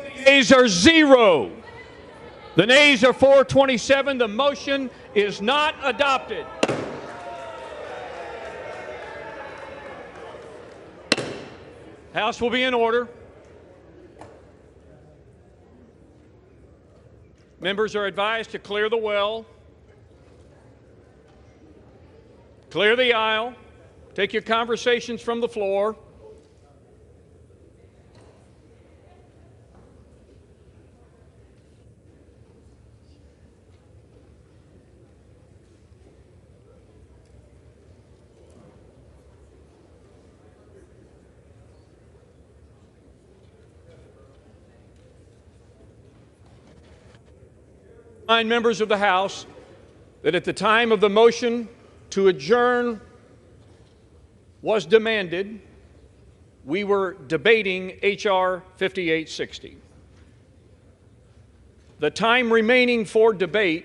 The ayes are 0. The nays are 427. The motion is not adopted. House will be in order. Members are advised to clear the well, clear the aisle, take your conversations from the floor. Remind members of the House that at the time of the motion to adjourn was demanded, we were debating H.R. 5860. The time remaining for debate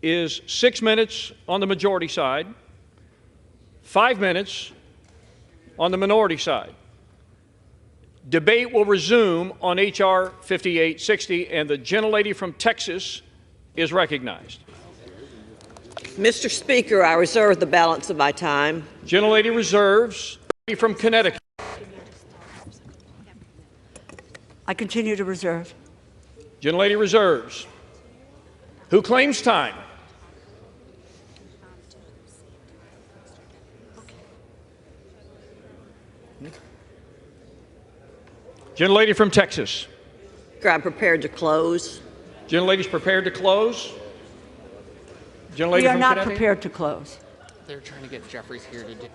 is 6 minutes on the majority side, 5 minutes on the minority side. Debate will resume on H.R. 5860, and the gentlelady from Texas is recognized. Mr. Speaker, I reserve the balance of my time. Gentlelady reserves. From Connecticut. I continue to reserve. Gentlelady reserves. Who claims time? Gentlelady from Texas. I'm prepared to close. Gentlelady's prepared to close. Gentlelady We are from not Connecticut? prepared to close. They're trying to get Jeffries here to do.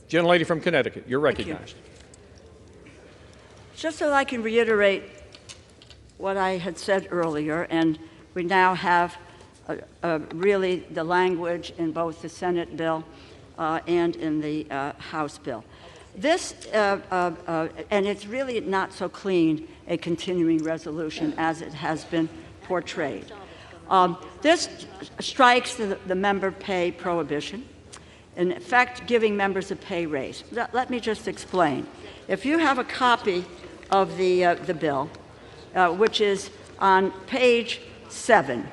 Gentlelady from Connecticut, you're Thank you. recognized. Just so I can reiterate what I had said earlier, and we now have really the language in both the Senate bill and in the House bill. This, and it's really not so clean, a continuing resolution as it has been portrayed. This strikes the member pay prohibition, in effect giving members a pay raise. Let me just explain. If you have a copy of the bill, which is on page 7,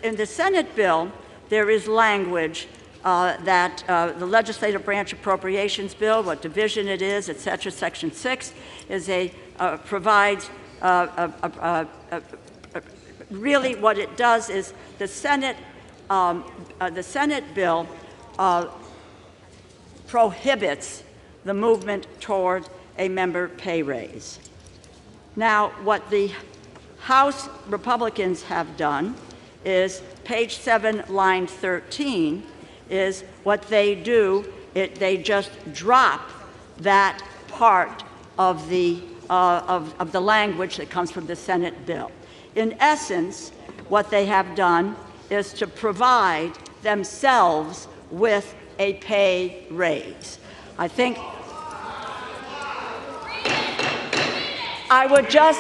in the Senate bill, there is language that the legislative branch appropriations bill, what division it is, et cetera, section 6, is provides really what it does is the Senate bill prohibits the movement toward a member pay raise. Now, what the House Republicans have done is page 7, line 13, is what they do, they just drop that part of the language that comes from the Senate bill. In essence, what they have done is to provide themselves with a pay raise. I think I would just,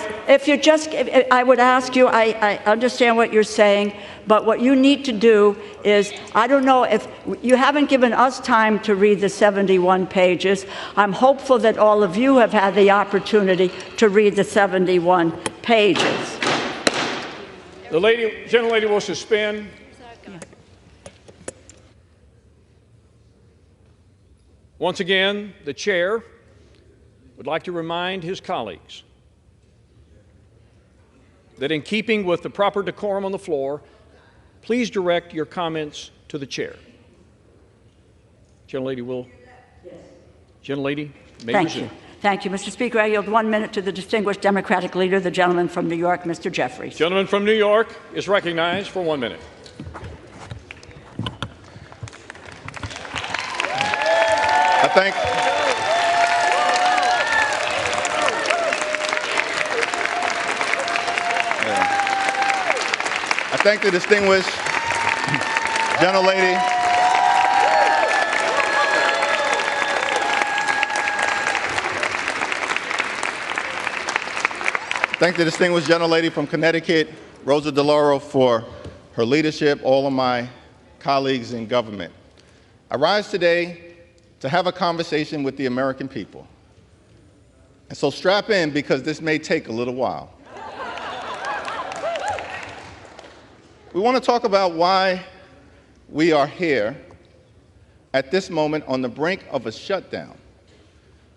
I would ask you, I understand what you're saying, but what you need to do is, I don't know if, you haven't given us time to read the 71 pages. I'm hopeful that all of you have had the opportunity to read the 71 pages. The gentlelady will suspend. Once again, the chair would like to remind his colleagues that in keeping with the proper decorum on the floor, please direct your comments to the chair. Gentlelady will. Yes. Gentlelady, may Thank resume. you. Thank you, Mr. Speaker. I yield 1 minute to the distinguished Democratic leader, the gentleman from New York, Mr. Jeffries. Gentleman from New York is recognized for 1 minute. I thank the distinguished gentlelady. Thank the distinguished gentlelady from Connecticut, Rosa DeLauro, for her leadership, all of my colleagues in government. I rise today to have a conversation with the American people. And so strap in, because this may take a little while. We want to talk about why we are here at this moment on the brink of a shutdown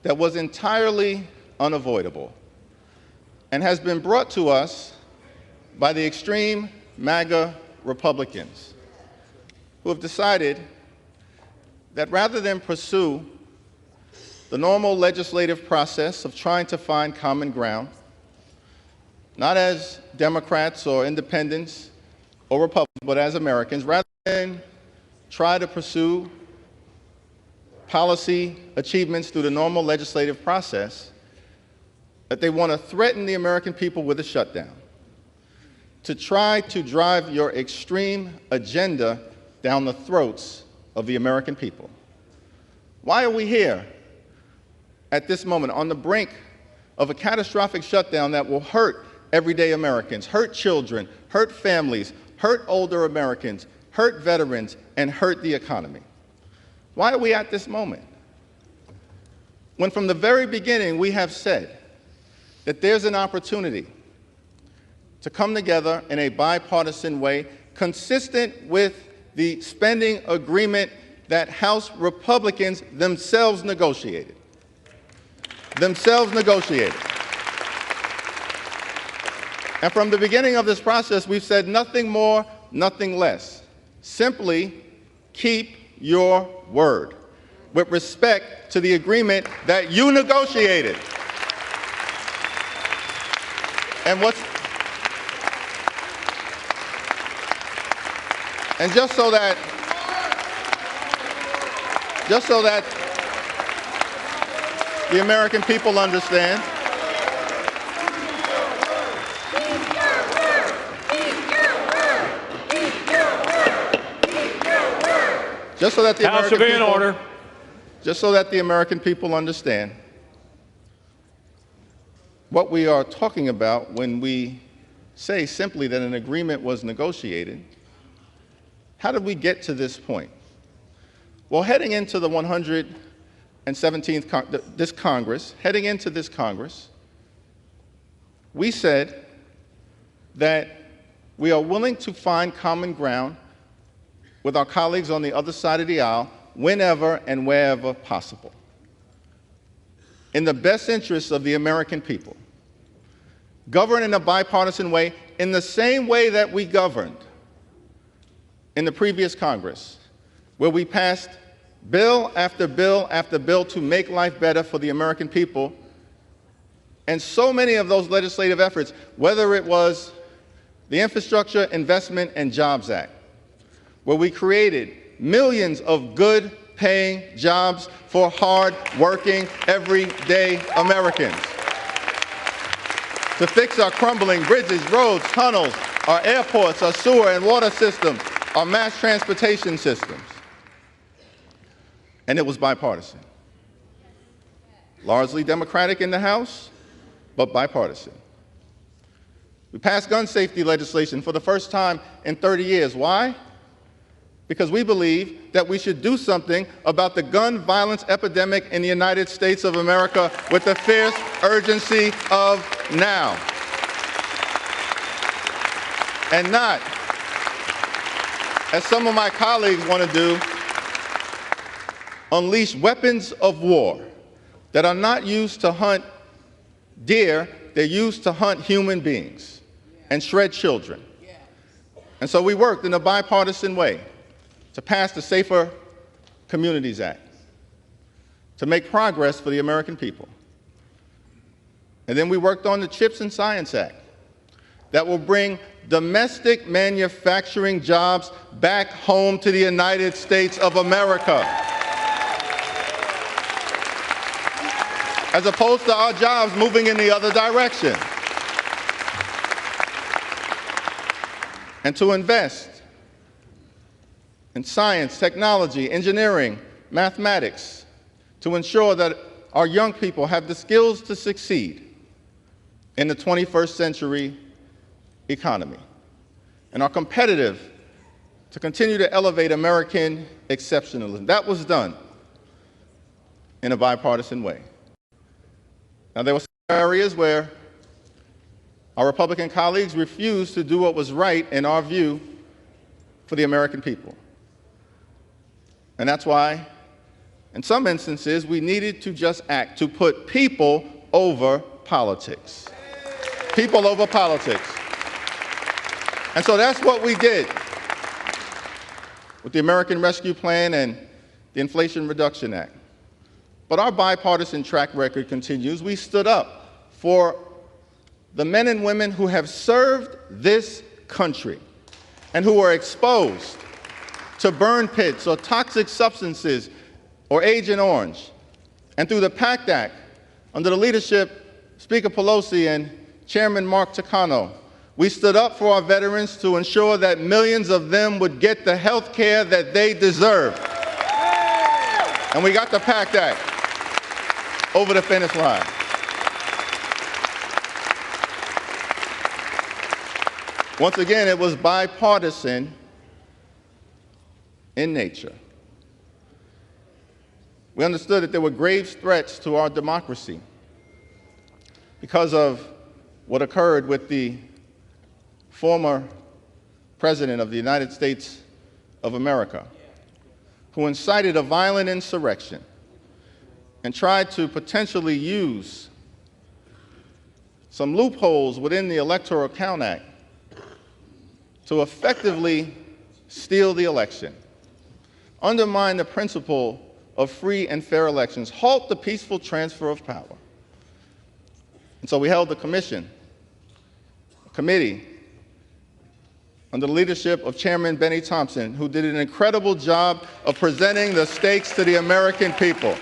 that was entirely unavoidable and has been brought to us by the extreme MAGA Republicans who have decided that rather than pursue the normal legislative process of trying to find common ground, not as Democrats or independents or Republicans, but as Americans, rather than try to pursue policy achievements through the normal legislative process, that they want to threaten the American people with a shutdown, to try to drive your extreme agenda down the throats of the American people. Why are we here at this moment on the brink of a catastrophic shutdown that will hurt everyday Americans, hurt children, hurt families, hurt older Americans, hurt veterans, and hurt the economy? Why are we at this moment? When from the very beginning we have said that there's an opportunity to come together in a bipartisan way consistent with the spending agreement that House Republicans themselves negotiated. And from the beginning of this process, we've said nothing more, nothing less. Simply keep your word with respect to the agreement that you negotiated. And just so that the American people understand, just so that the American people understand what we are talking about when we say simply that an agreement was negotiated. How did we get to this point? Well, heading into the 117th this Congress, we said that we are willing to find common ground with our colleagues on the other side of the aisle whenever and wherever possible, in the best interests of the American people. Govern in a bipartisan way, in the same way that we governed in the previous Congress, where we passed bill after bill after bill to make life better for the American people. And so many of those legislative efforts, whether it was the Infrastructure Investment and Jobs Act, where we created millions of good-paying jobs for hard-working, everyday Americans, to fix our crumbling bridges, roads, tunnels, our airports, our sewer and water systems, our mass transportation systems. And it was bipartisan. Largely Democratic in the House, but bipartisan. We passed gun safety legislation for the first time in 30 years. Why? Because we believe that we should do something about the gun violence epidemic in the United States of America with the fierce urgency of now. And not, as some of my colleagues want to do, unleash weapons of war that are not used to hunt deer, they're used to hunt human beings and shred children. And so we worked in a bipartisan way to pass the Safer Communities Act, to make progress for the American people. And then we worked on the CHIPS and Science Act that will bring domestic manufacturing jobs back home to the United States of America, as opposed to our jobs moving in the other direction. And to invest in science, technology, engineering, mathematics, to ensure that our young people have the skills to succeed in the 21st century economy and are competitive to continue to elevate American exceptionalism. That was done in a bipartisan way. Now, there were some areas where our Republican colleagues refused to do what was right, in our view, for the American people. And that's why, in some instances, we needed to just act, to put people over politics. People over politics. And so that's what we did with the American Rescue Plan and the Inflation Reduction Act. But our bipartisan track record continues. We stood up for the men and women who have served this country and who were exposed to burn pits or toxic substances or Agent Orange. And through the PACT Act, under the leadership of Speaker Pelosi and Chairman Mark Takano, we stood up for our veterans to ensure that millions of them would get the health care that they deserve. And we got the PACT Act over the finish line. Once again, it was bipartisan in nature. We understood that there were grave threats to our democracy because of what occurred with the former President of the United States of America, who incited a violent insurrection and tried to potentially use some loopholes within the Electoral Count Act to effectively steal the election, undermine the principle of free and fair elections, halt the peaceful transfer of power. And so we held a committee under the leadership of Chairman Benny Thompson, who did an incredible job of presenting the stakes to the American people.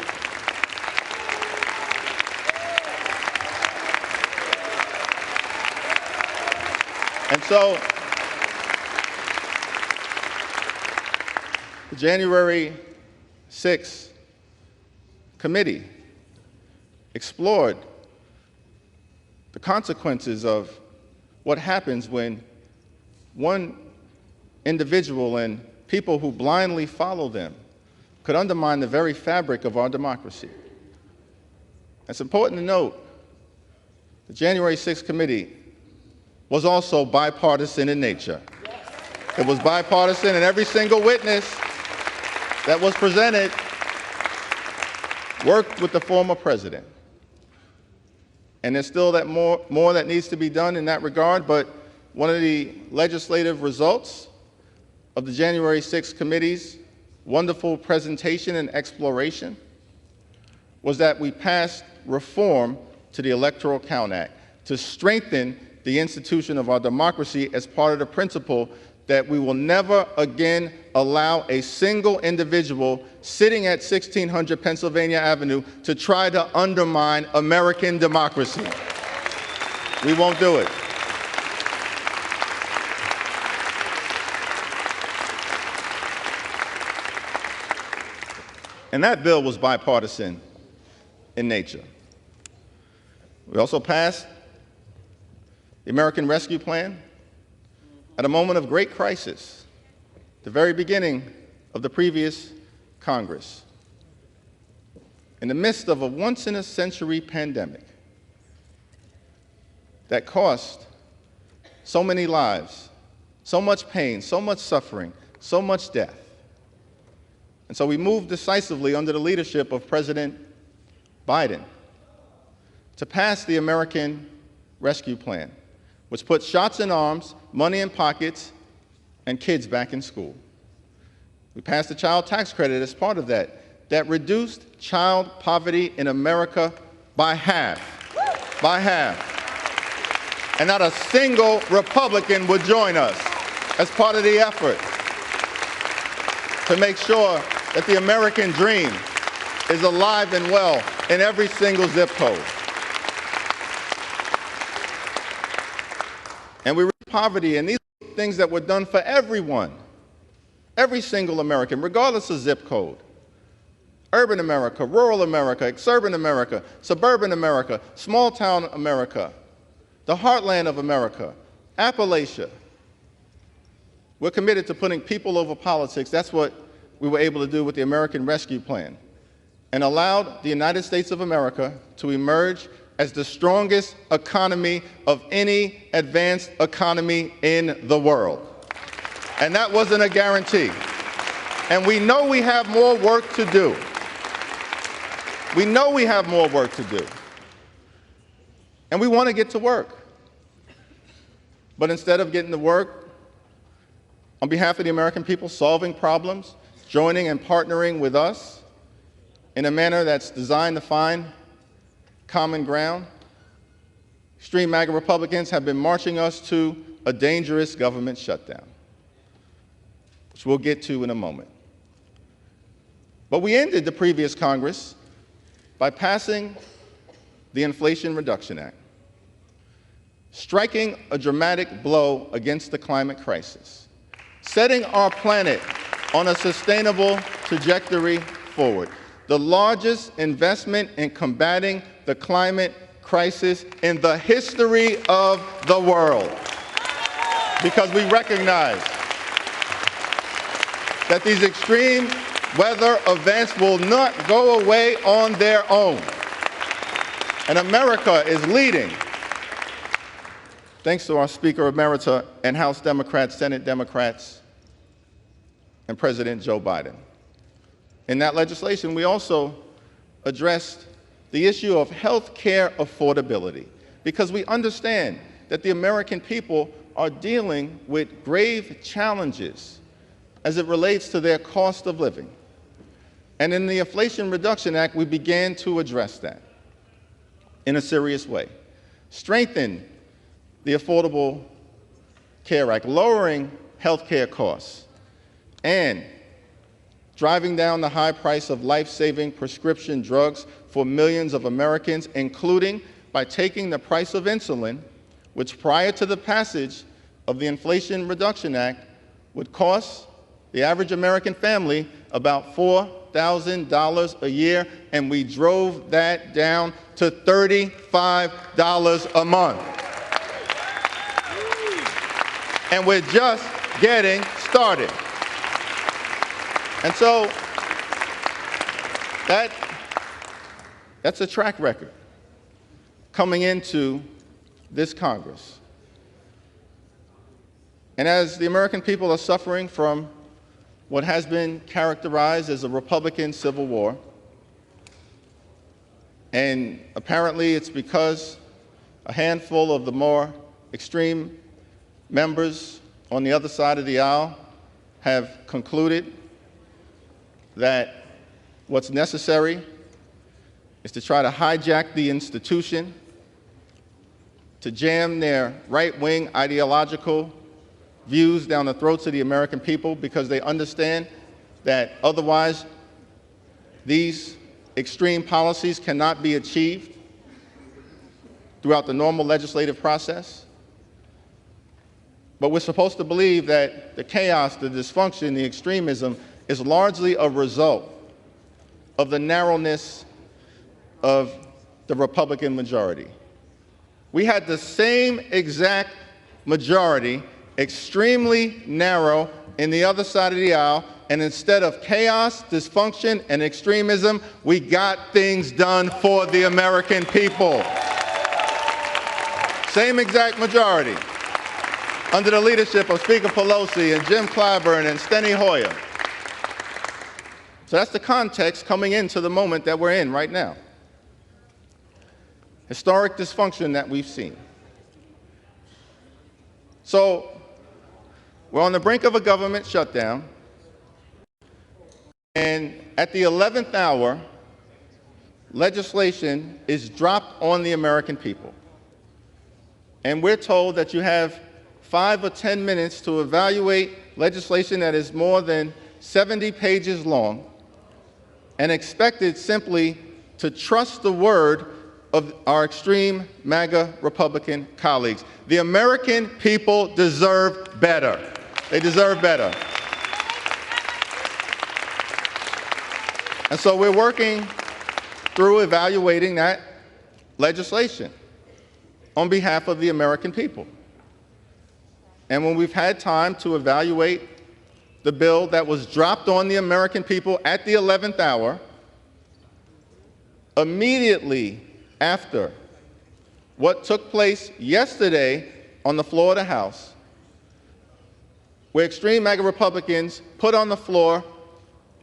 And so, the January 6th committee explored the consequences of what happens when one individual and people who blindly follow them could undermine the very fabric of our democracy. It's important to note the January 6th committee was also bipartisan in nature. It was bipartisan, and every single witness that was presented worked with the former president. And there's still more that needs to be done in that regard, but one of the legislative results of the January 6th committee's wonderful presentation and exploration was that we passed reform to the Electoral Count Act to strengthen the institution of our democracy as part of the principle that we will never again allow a single individual sitting at 1600 Pennsylvania Avenue to try to undermine American democracy. We won't do it. And that bill was bipartisan in nature. We also passed the American Rescue Plan at a moment of great crisis, the very beginning of the previous Congress. In the midst of a once-in-a-century pandemic that cost so many lives, so much pain, so much suffering, so much death. And so we moved decisively under the leadership of President Biden to pass the American Rescue Plan, which put shots in arms, money in pockets, and kids back in school. We passed the child tax credit as part of that, that reduced child poverty in America by half. By half. And not a single Republican would join us as part of the effort to make sure that the American dream is alive and well in every single zip code. And we reduced poverty, and these are things that were done for everyone, every single American, regardless of zip code. Urban America, rural America, exurban America, suburban America, small town America, the heartland of America, Appalachia. We're committed to putting people over politics. That's what we were able to do with the American Rescue Plan, and allowed the United States of America to emerge as the strongest economy of any advanced economy in the world. And that wasn't a guarantee. And we know we have more work to do. We know we have more work to do. And we want to get to work. But instead of getting to work, on behalf of the American people, solving problems, joining and partnering with us in a manner that's designed to find common ground, extreme MAGA Republicans have been marching us to a dangerous government shutdown, which we'll get to in a moment. But we ended the previous Congress by passing the Inflation Reduction Act, striking a dramatic blow against the climate crisis, setting our planet on a sustainable trajectory forward, the largest investment in combating the climate crisis in the history of the world, because we recognize that these extreme weather events will not go away on their own. And America is leading, thanks to our Speaker Emerita and House Democrats, Senate Democrats, and President Joe Biden. In that legislation, we also addressed the issue of health care affordability, because we understand that the American people are dealing with grave challenges as it relates to their cost of living. And in the Inflation Reduction Act, we began to address that in a serious way. Strengthen the Affordable Care Act, lowering health care costs, and driving down the high price of life-saving prescription drugs for millions of Americans, including by taking the price of insulin, which prior to the passage of the Inflation Reduction Act would cost the average American family about $4,000 a year, and we drove that down to $35 a month. And we're just getting started. And so that's a track record coming into this Congress. And as the American people are suffering from what has been characterized as a Republican civil war, and apparently it's because a handful of the more extreme members on the other side of the aisle have concluded that what's necessary is to try to hijack the institution, to jam their right-wing ideological views down the throats of the American people, because they understand that otherwise these extreme policies cannot be achieved throughout the normal legislative process. But we're supposed to believe that the chaos, the dysfunction, the extremism is largely a result of the narrowness of the Republican majority. We had the same exact majority, extremely narrow, in the other side of the aisle, and instead of chaos, dysfunction, and extremism, we got things done for the American people. Same exact majority, under the leadership of Speaker Pelosi and Jim Clyburn and Steny Hoyer. So that's the context coming into the moment that we're in right now. Historic dysfunction that we've seen. So we're on the brink of a government shutdown, and at the 11th hour, legislation is dropped on the American people. And we're told that you have 5 or 10 minutes to evaluate legislation that is more than 70 pages long, and expected simply to trust the word of our extreme MAGA Republican colleagues. The American people deserve better. They deserve better. And so we're working through evaluating that legislation on behalf of the American people. and when we've had time to evaluate the bill that was dropped on the American people at the 11th hour, immediately after what took place yesterday on the floor of the House, where extreme MAGA Republicans put on the floor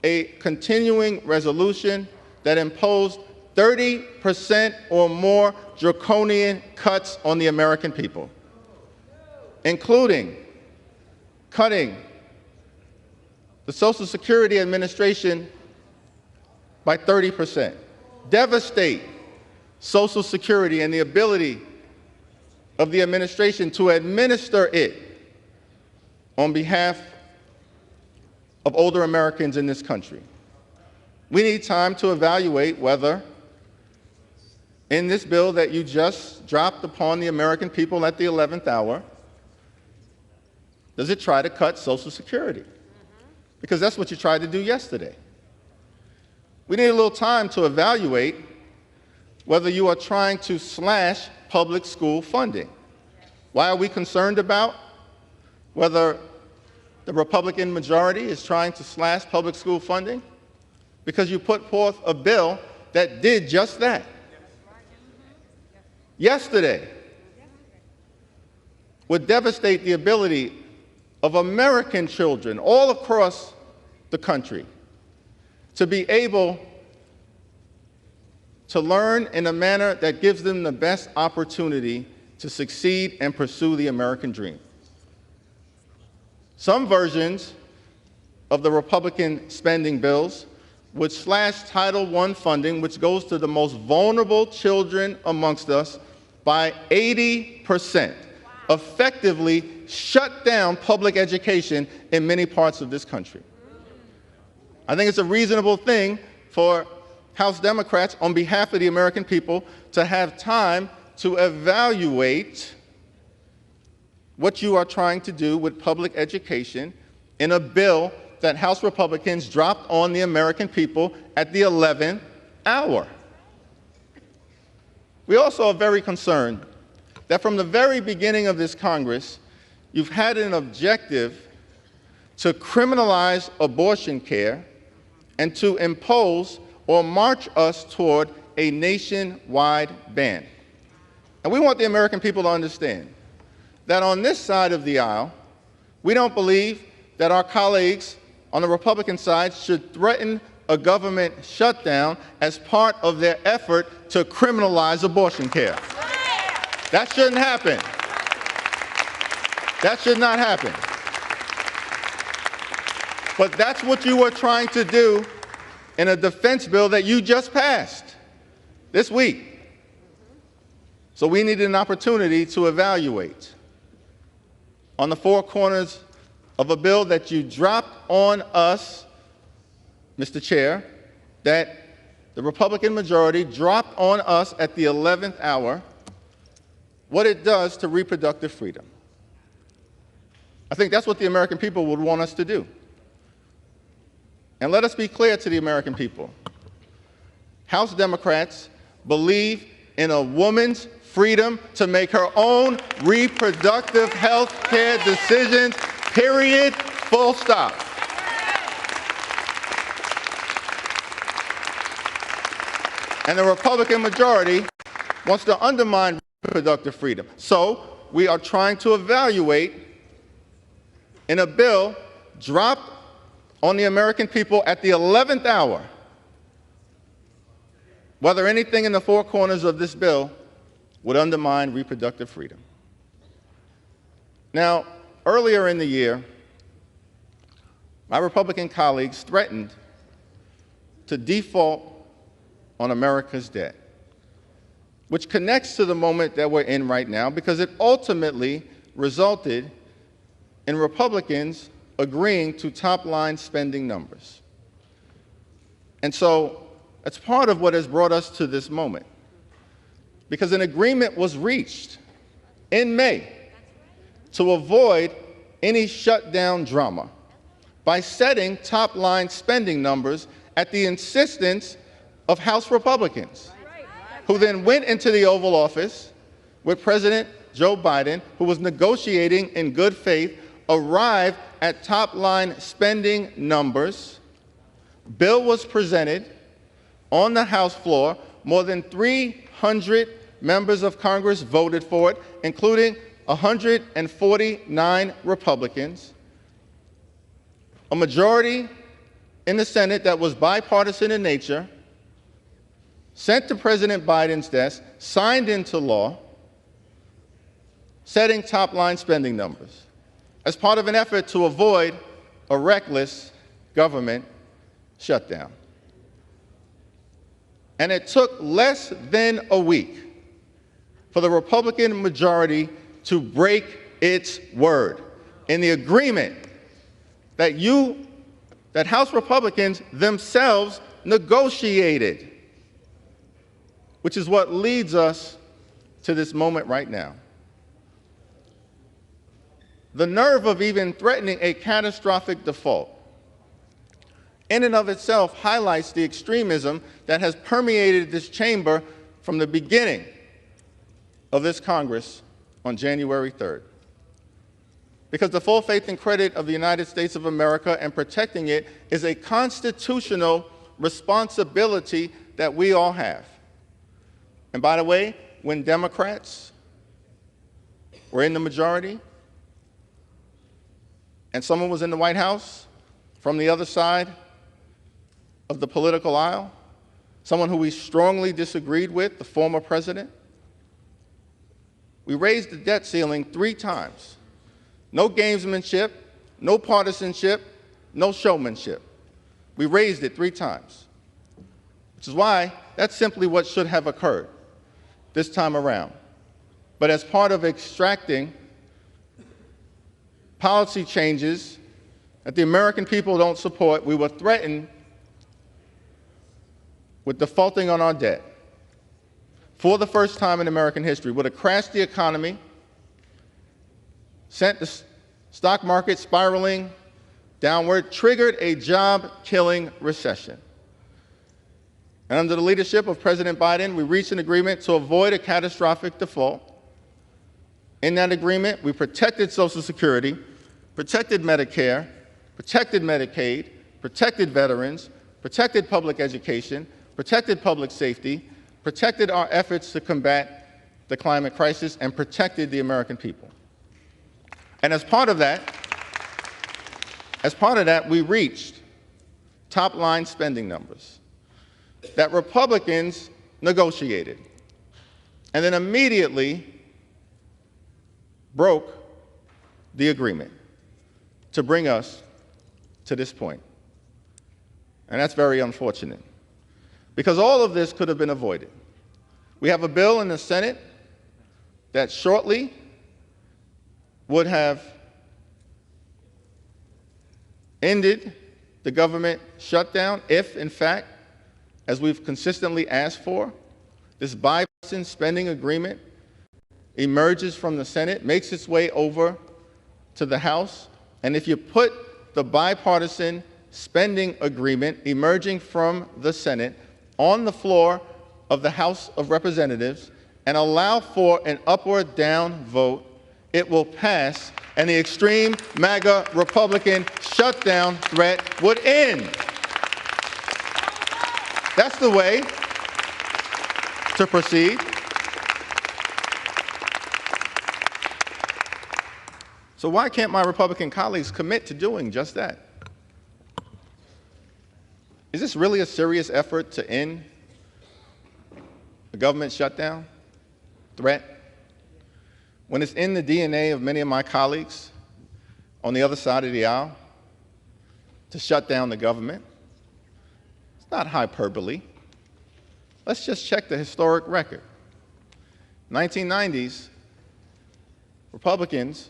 a continuing resolution that imposed 30% or more draconian cuts on the American people, including cutting the Social Security Administration by 30%, devastate Social Security and the ability of the administration to administer it on behalf of older Americans in this country. We need time to evaluate whether, in this bill that you just dropped upon the American people at the 11th hour, does it try to cut Social Security? Because that's what you tried to do yesterday. We need a little time to evaluate whether you are trying to slash public school funding. Why are we concerned about whether the Republican majority is trying to slash public school funding? Because you put forth a bill that did just that. Yesterday would devastate the ability of American children all across the country to be able to learn in a manner that gives them the best opportunity to succeed and pursue the American dream. Some versions of the Republican spending bills would slash Title I funding, which goes to the most vulnerable children amongst us, by 80%, effectively shut down public education in many parts of this country. I think it's a reasonable thing for House Democrats, on behalf of the American people, to have time to evaluate what you are trying to do with public education in a bill that House Republicans dropped on the American people at the 11th hour. We also are very concerned that from the very beginning of this Congress, you've had an objective to criminalize abortion care and to impose or march us toward a nationwide ban. And we want the American people to understand that on this side of the aisle, we don't believe that our colleagues on the Republican side should threaten a government shutdown as part of their effort to criminalize abortion care. That shouldn't happen. That should not happen. But that's what you were trying to do in a defense bill that you just passed this week. So we needed an opportunity to evaluate on the four corners of a bill that you dropped on us, Mr. Chair, that the Republican majority dropped on us at the 11th hour, what it does to reproductive freedom. I think that's what the American people would want us to do. And let us be clear to the American people. House Democrats believe in a woman's freedom to make her own reproductive health care decisions, period, full stop. And the Republican majority wants to undermine reproductive freedom. So we are trying to evaluate in a bill dropped on the American people at the 11th hour whether anything in the four corners of this bill would undermine reproductive freedom. Now, earlier in the year, my Republican colleagues threatened to default on America's debt, which connects to the moment that we're in right now because it ultimately resulted in Republicans agreeing to top-line spending numbers. And so it's part of what has brought us to this moment, because an agreement was reached in May to avoid any shutdown drama by setting top-line spending numbers at the insistence of House Republicans, who then went into the Oval Office with President Joe Biden, who was negotiating in good faith, arrived at top-line spending numbers. Bill was presented on the House floor. More than 300 members of Congress voted for it, including 149 Republicans. A majority in the Senate that was bipartisan in nature, sent to President Biden's desk, signed into law, setting top-line spending numbers as part of an effort to avoid a reckless government shutdown. And it took less than a week for the Republican majority to break its word in the agreement that House Republicans themselves negotiated, which is what leads us to this moment right now. The nerve of even threatening a catastrophic default in and of itself highlights the extremism that has permeated this chamber from the beginning of this Congress on January 3rd. Because the full faith and credit of the United States of America and protecting it is a constitutional responsibility that we all have. And by the way, when Democrats were in the majority and someone was in the White House from the other side of the political aisle, someone who we strongly disagreed with, the former president, we raised the debt ceiling 3 times. No gamesmanship, no partisanship, no showmanship. We raised it 3 times, which is why that's simply what should have occurred this time around. But as part of extracting policy changes that the American people don't support, we were threatened with defaulting on our debt for the first time in American history. Would have crashed the economy, sent the stock market spiraling downward, triggered a job-killing recession. And under the leadership of President Biden, we reached an agreement to avoid a catastrophic default. In that agreement, we protected Social Security, protected Medicare, protected Medicaid, protected veterans, protected public education, protected public safety, protected our efforts to combat the climate crisis, and protected the American people. And as part of that, we reached top-line spending numbers that Republicans negotiated and then immediately broke the agreement to bring us to this point. And that's very unfortunate, because all of this could have been avoided. We have a bill in the Senate that shortly would have ended the government shutdown if, in fact, as we've consistently asked for, this bipartisan spending agreement emerges from the Senate, makes its way over to the House, and if you put the bipartisan spending agreement emerging from the Senate on the floor of the House of Representatives and allow for an up or down vote, it will pass, and the extreme MAGA Republican shutdown threat would end. That's the way to proceed. So why can't my Republican colleagues commit to doing just that? Is this really a serious effort to end the government shutdown threat, when it's in the DNA of many of my colleagues on the other side of the aisle to shut down the government? It's not hyperbole. Let's just check the historic record. 1990s, Republicans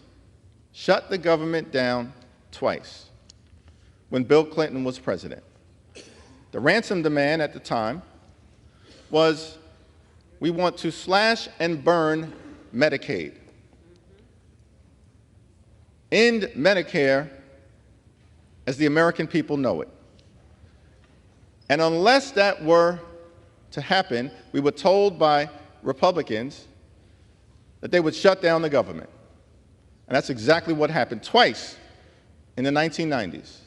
shut the government down twice when Bill Clinton was president. The ransom demand at the time was, we want to slash and burn Medicaid, end Medicare as the American people know it. And unless that were to happen, we were told by Republicans that they would shut down the government. And that's exactly what happened twice in the 1990s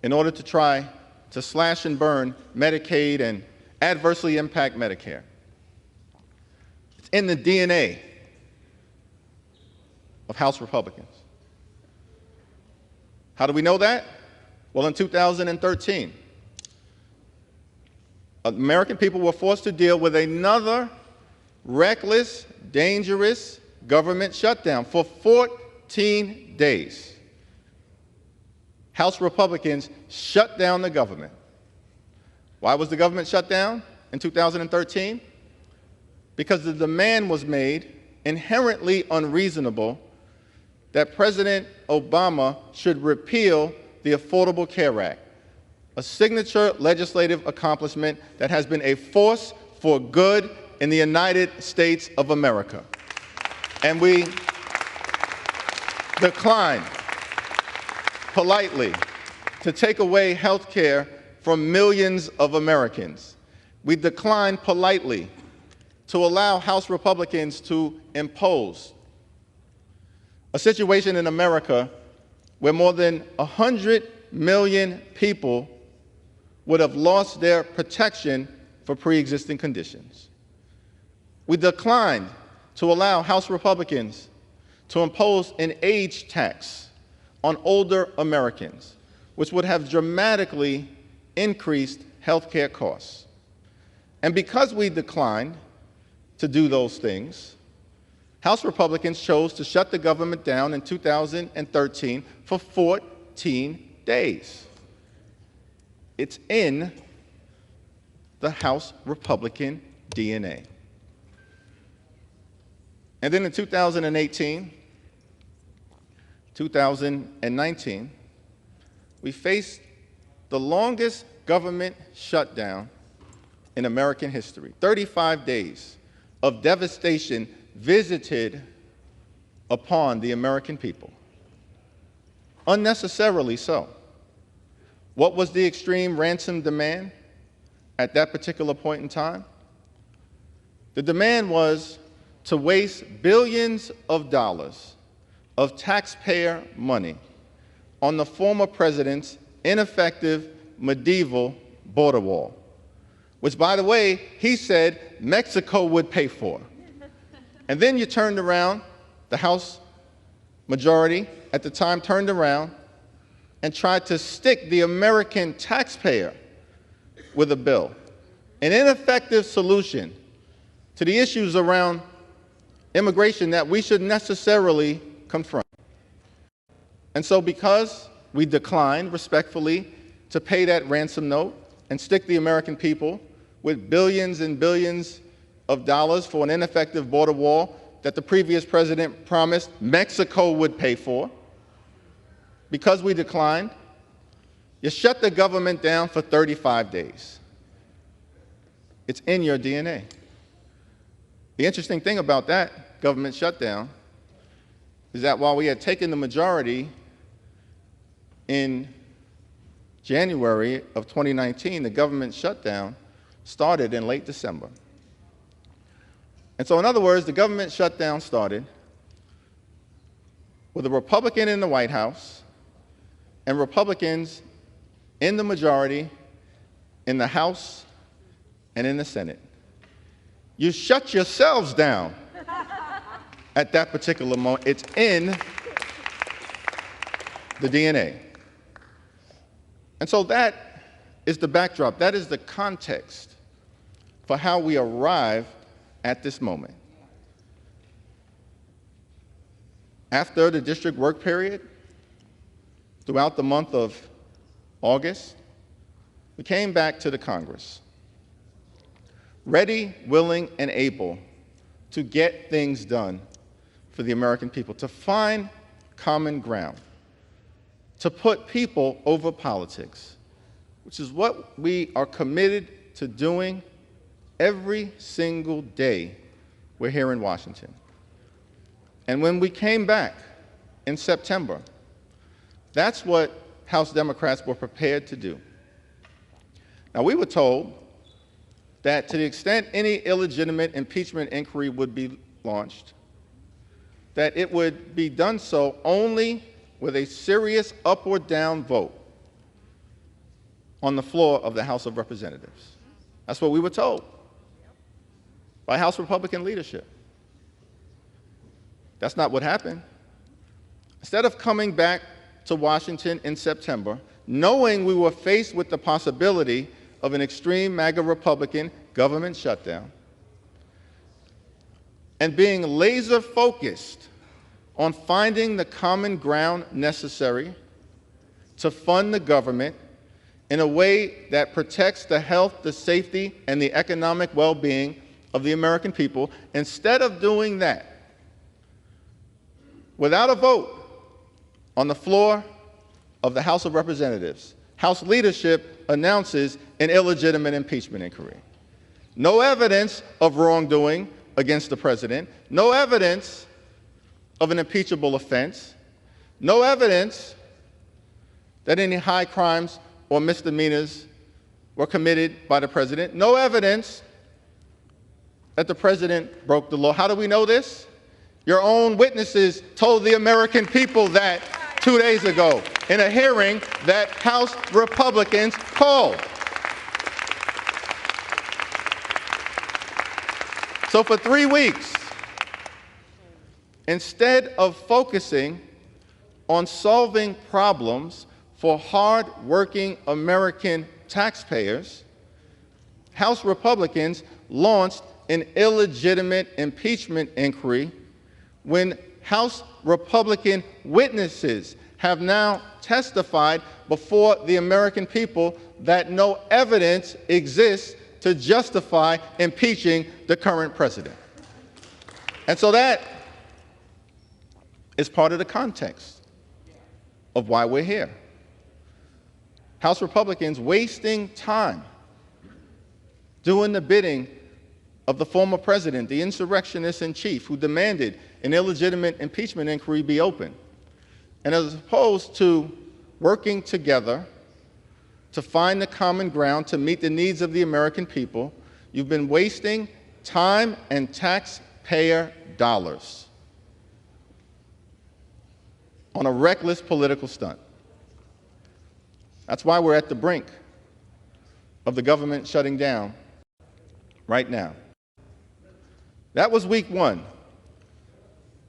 in order to try to slash and burn Medicaid and adversely impact Medicare. It's in the DNA of House Republicans. How do we know that? Well, in 2013, American people were forced to deal with another reckless, dangerous government shutdown for 14 days. House Republicans shut down the government. Why was the government shut down in 2013? Because the demand was made, inherently unreasonable, that President Obama should repeal the Affordable Care Act, a signature legislative accomplishment that has been a force for good in the United States of America. And we declined politely to take away health care from millions of Americans. We declined politely to allow House Republicans to impose a situation in America where more than 100 million people would have lost their protection for pre-existing conditions. We declined to allow House Republicans to impose an age tax on older Americans, which would have dramatically increased health care costs. And because we declined to do those things, House Republicans chose to shut the government down in 2013 for 14 days. It's in the House Republican DNA. And then in 2018, 2019, we faced the longest government shutdown in American history. 35 days of devastation visited upon the American people. Unnecessarily so. What was the extreme ransom demand at that particular point in time? The demand was to waste billions of dollars of taxpayer money on the former president's ineffective medieval border wall, which, by the way, he said Mexico would pay for. And then you turned around, the House majority at the time turned around and tried to stick the American taxpayer with a bill, an ineffective solution to the issues around immigration that we should necessarily confront. And so because we declined respectfully to pay that ransom note and stick the American people with billions and billions of dollars for an ineffective border wall that the previous president promised Mexico would pay for, because we declined, you shut the government down for 35 days. It's in your DNA. The interesting thing about that government shutdown is that while we had taken the majority in January of 2019, the government shutdown started in late December. And so, in other words, the government shutdown started with a Republican in the White House and Republicans in the majority in the House and in the Senate. You shut yourselves down at that particular moment. It's in the DNA. And so that is the backdrop. That is the context for how we arrive at this moment. After the district work period, throughout the month of August, we came back to the Congress, ready, willing, and able to get things done for the American people, to find common ground, to put people over politics, which is what we are committed to doing every single day we're here in Washington. And when we came back in September, that's what House Democrats were prepared to do. Now, we were told that to the extent any illegitimate impeachment inquiry would be launched, that it would be done so only with a serious up or down vote on the floor of the House of Representatives. That's what we were told by House Republican leadership. That's not what happened. Instead of coming back to Washington in September, knowing we were faced with the possibility of an extreme MAGA Republican government shutdown, and being laser focused on finding the common ground necessary to fund the government in a way that protects the health, the safety, and the economic well-being of the American people, instead of doing that, without a vote on the floor of the House of Representatives, House leadership announces an illegitimate impeachment inquiry. No evidence of wrongdoing against the president, no evidence of an impeachable offense, no evidence that any high crimes or misdemeanors were committed by the president, no evidence that the president broke the law. How do we know this? Your own witnesses told the American people that 2 days ago in a hearing that House Republicans called. So for 3 weeks, instead of focusing on solving problems for hard-working American taxpayers, House Republicans launched an illegitimate impeachment inquiry when House Republican witnesses have now testified before the American people that no evidence exists to justify impeaching the current president. And so that is part of the context of why we're here. House Republicans wasting time doing the bidding of the former president, the insurrectionist in chief, who demanded an illegitimate impeachment inquiry be opened. And as opposed to working together to find the common ground to meet the needs of the American people, you've been wasting time and taxpayer dollars on a reckless political stunt. That's why we're at the brink of the government shutting down right now. That was week one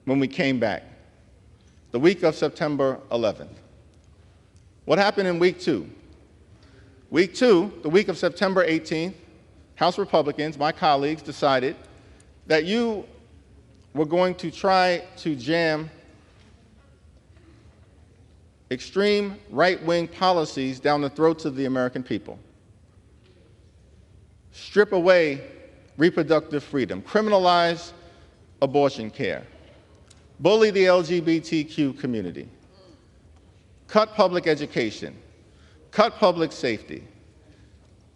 when we came back, the week of September 11th. What happened in week two? Week two, the week of September 18th, House Republicans, my colleagues, decided that you were going to try to jam extreme right-wing policies down the throats of the American people, strip away reproductive freedom, criminalize abortion care, bully the LGBTQ community, cut public education, cut public safety,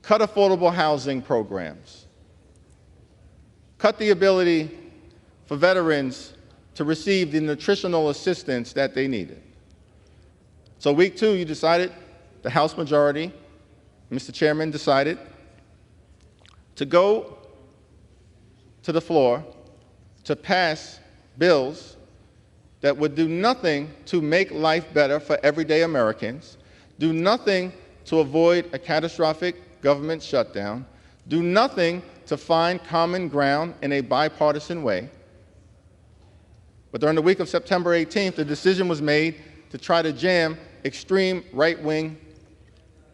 cut affordable housing programs, cut the ability for veterans to receive the nutritional assistance that they needed. So week two, you decided, the House majority, Mr. Chairman, decided to go to the floor to pass bills that would do nothing to make life better for everyday Americans, do nothing to avoid a catastrophic government shutdown, do nothing to find common ground in a bipartisan way. But during the week of September 18th, the decision was made to try to jam extreme right-wing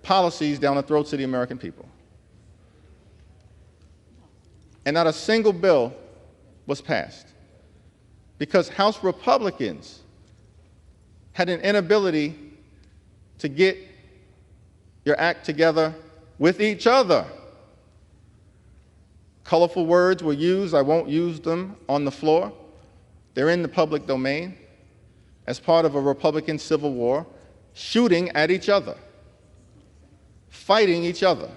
policies down the throats of the American people. And not a single bill was passed because House Republicans had an inability to get your act together with each other. Colorful words were used. I won't use them on the floor. They're in the public domain as part of a Republican civil war, shooting at each other, fighting each other.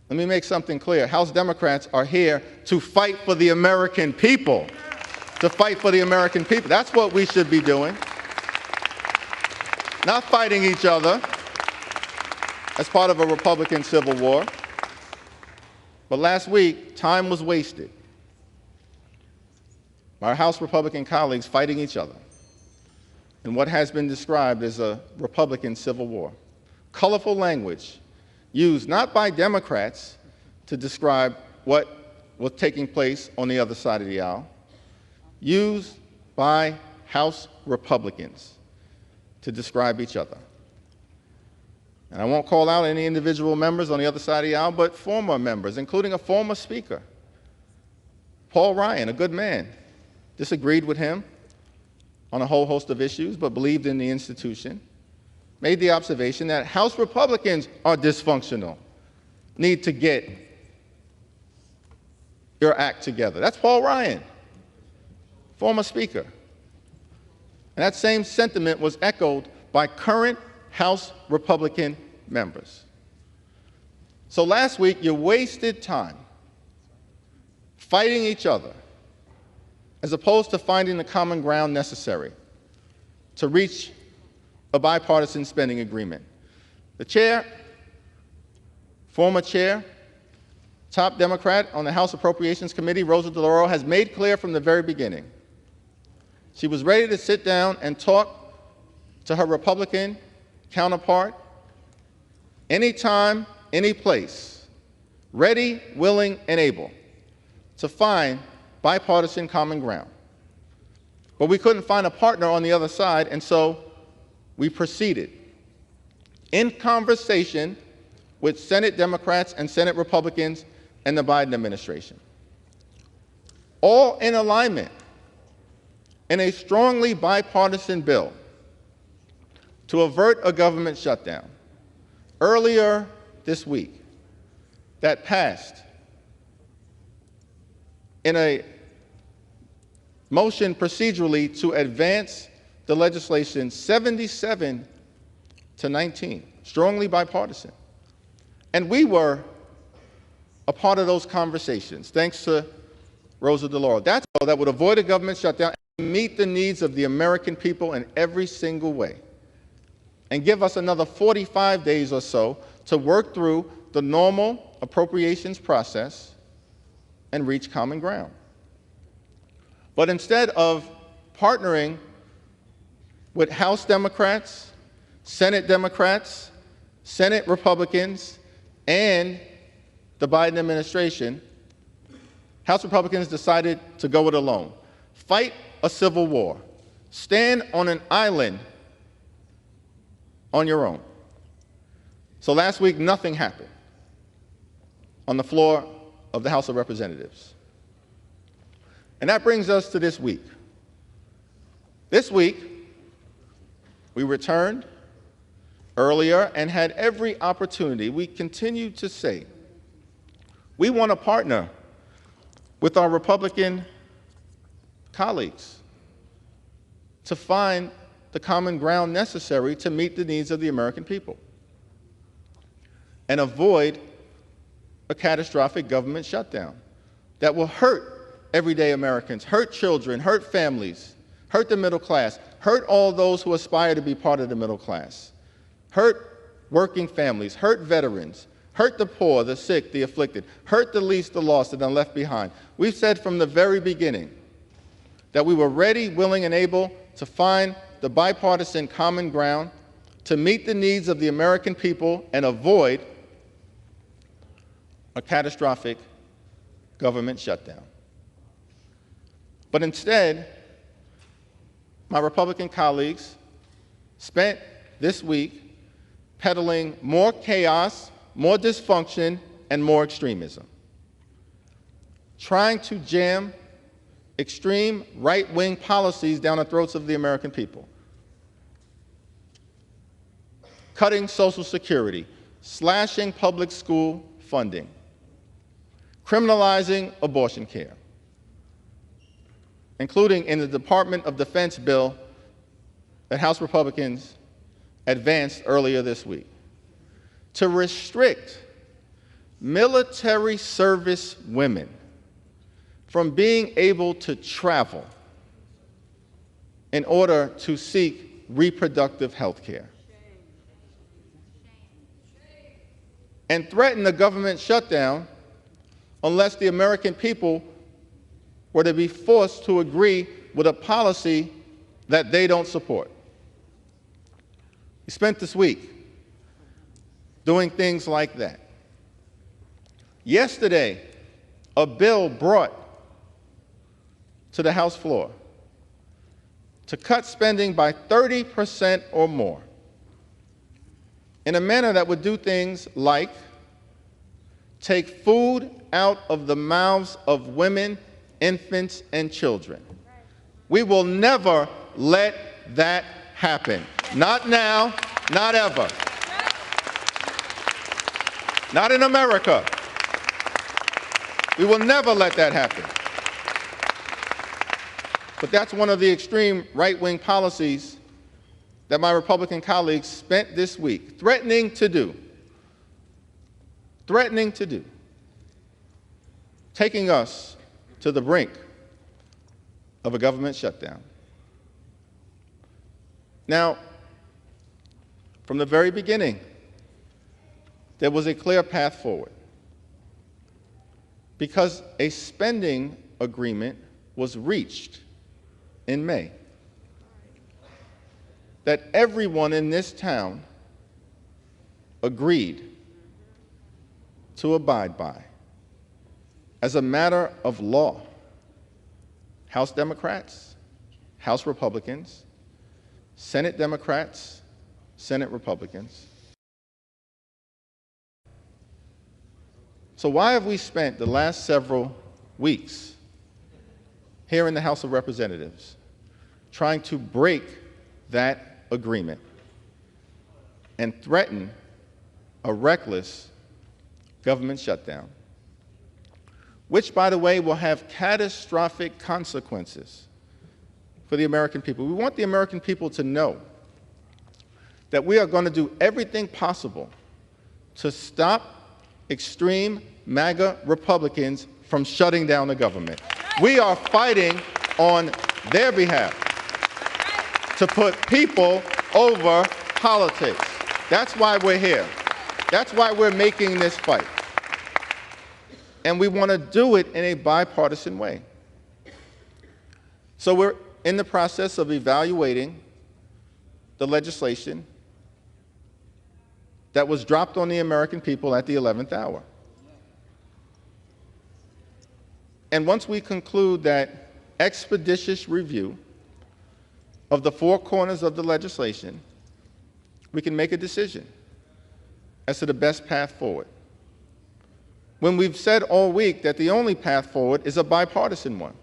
Let me make something clear. House Democrats are here to fight for the American people, to fight for the American people. That's what we should be doing, not fighting each other as part of a Republican civil war. But last week, time was wasted my House Republican colleagues fighting each other in what has been described as a Republican civil war. Colorful language used not by Democrats to describe what was taking place on the other side of the aisle, used by House Republicans to describe each other. And I won't call out any individual members on the other side of the aisle, but former members, including a former speaker, Paul Ryan, a good man, disagreed with him on a whole host of issues, but believed in the institution, made the observation that House Republicans are dysfunctional, need to get your act together. That's Paul Ryan, former speaker. And that same sentiment was echoed by current House Republican members. So last week, you wasted time fighting each other as opposed to finding the common ground necessary to reach a bipartisan spending agreement. The chair, former chair, top Democrat on the House Appropriations Committee, Rosa DeLauro, has made clear from the very beginning she was ready to sit down and talk to her Republican counterpart anytime, any place, ready, willing, and able to find bipartisan common ground. But we couldn't find a partner on the other side, and so we proceeded in conversation with Senate Democrats and Senate Republicans and the Biden administration, all in alignment in a strongly bipartisan bill to avert a government shutdown earlier this week that passed in a motion procedurally to advance the legislation 77 to 19, strongly bipartisan. And we were a part of those conversations, thanks to Rosa DeLauro. That's all that would avoid a government shutdown and meet the needs of the American people in every single way, and give us another 45 days or so to work through the normal appropriations process and reach common ground. But instead of partnering with House Democrats, Senate Republicans, and the Biden administration, House Republicans decided to go it alone. Fight a civil war. Stand on an island on your own. So last week, nothing happened on the floor of the House of Representatives. And that brings us to this week. This week, we returned earlier and had every opportunity. We continue to say we want to partner with our Republican colleagues to find the common ground necessary to meet the needs of the American people and avoid a catastrophic government shutdown that will hurt everyday Americans, hurt children, hurt families, hurt the middle class, hurt all those who aspire to be part of the middle class, hurt working families, hurt veterans, hurt the poor, the sick, the afflicted, hurt the least, the lost, and the left behind. We've said from the very beginning that we were ready, willing, and able to find the bipartisan common ground to meet the needs of the American people and avoid a catastrophic government shutdown. But instead, my Republican colleagues spent this week peddling more chaos, more dysfunction, and more extremism, trying to jam extreme right-wing policies down the throats of the American people, cutting Social Security, slashing public school funding, criminalizing abortion care, including in the Department of Defense bill that House Republicans advanced earlier this week, to restrict military service women from being able to travel in order to seek reproductive health care, and threaten a government shutdown unless the American people were to be forced to agree with a policy that they don't support. We spent this week doing things like that. Yesterday, a bill brought to the House floor to cut spending by 30% or more in a manner that would do things like take food out of the mouths of women, infants, and children. We will never let that happen. Not now, not ever. Not in America. We will never let that happen. But that's one of the extreme right-wing policies that my Republican colleagues spent this week threatening to do, taking us to the brink of a government shutdown. Now, from the very beginning, there was a clear path forward because a spending agreement was reached in May that everyone in this town agreed to abide by as a matter of law. House Democrats, House Republicans, Senate Democrats, Senate Republicans. So why have we spent the last several weeks here in the House of Representatives trying to break that agreement and threaten a reckless government shutdown, which, by the way, will have catastrophic consequences for the American people? We want the American people to know that we are going to do everything possible to stop extreme MAGA Republicans from shutting down the government. We are fighting on their behalf to put people over politics. That's why we're here. That's why we're making this fight. And we want to do it in a bipartisan way. So we're in the process of evaluating the legislation that was dropped on the American people at the 11th hour. And once we conclude that expeditious review of the four corners of the legislation, we can make a decision as to the best path forward. When we've said all week that the only path forward is a bipartisan one.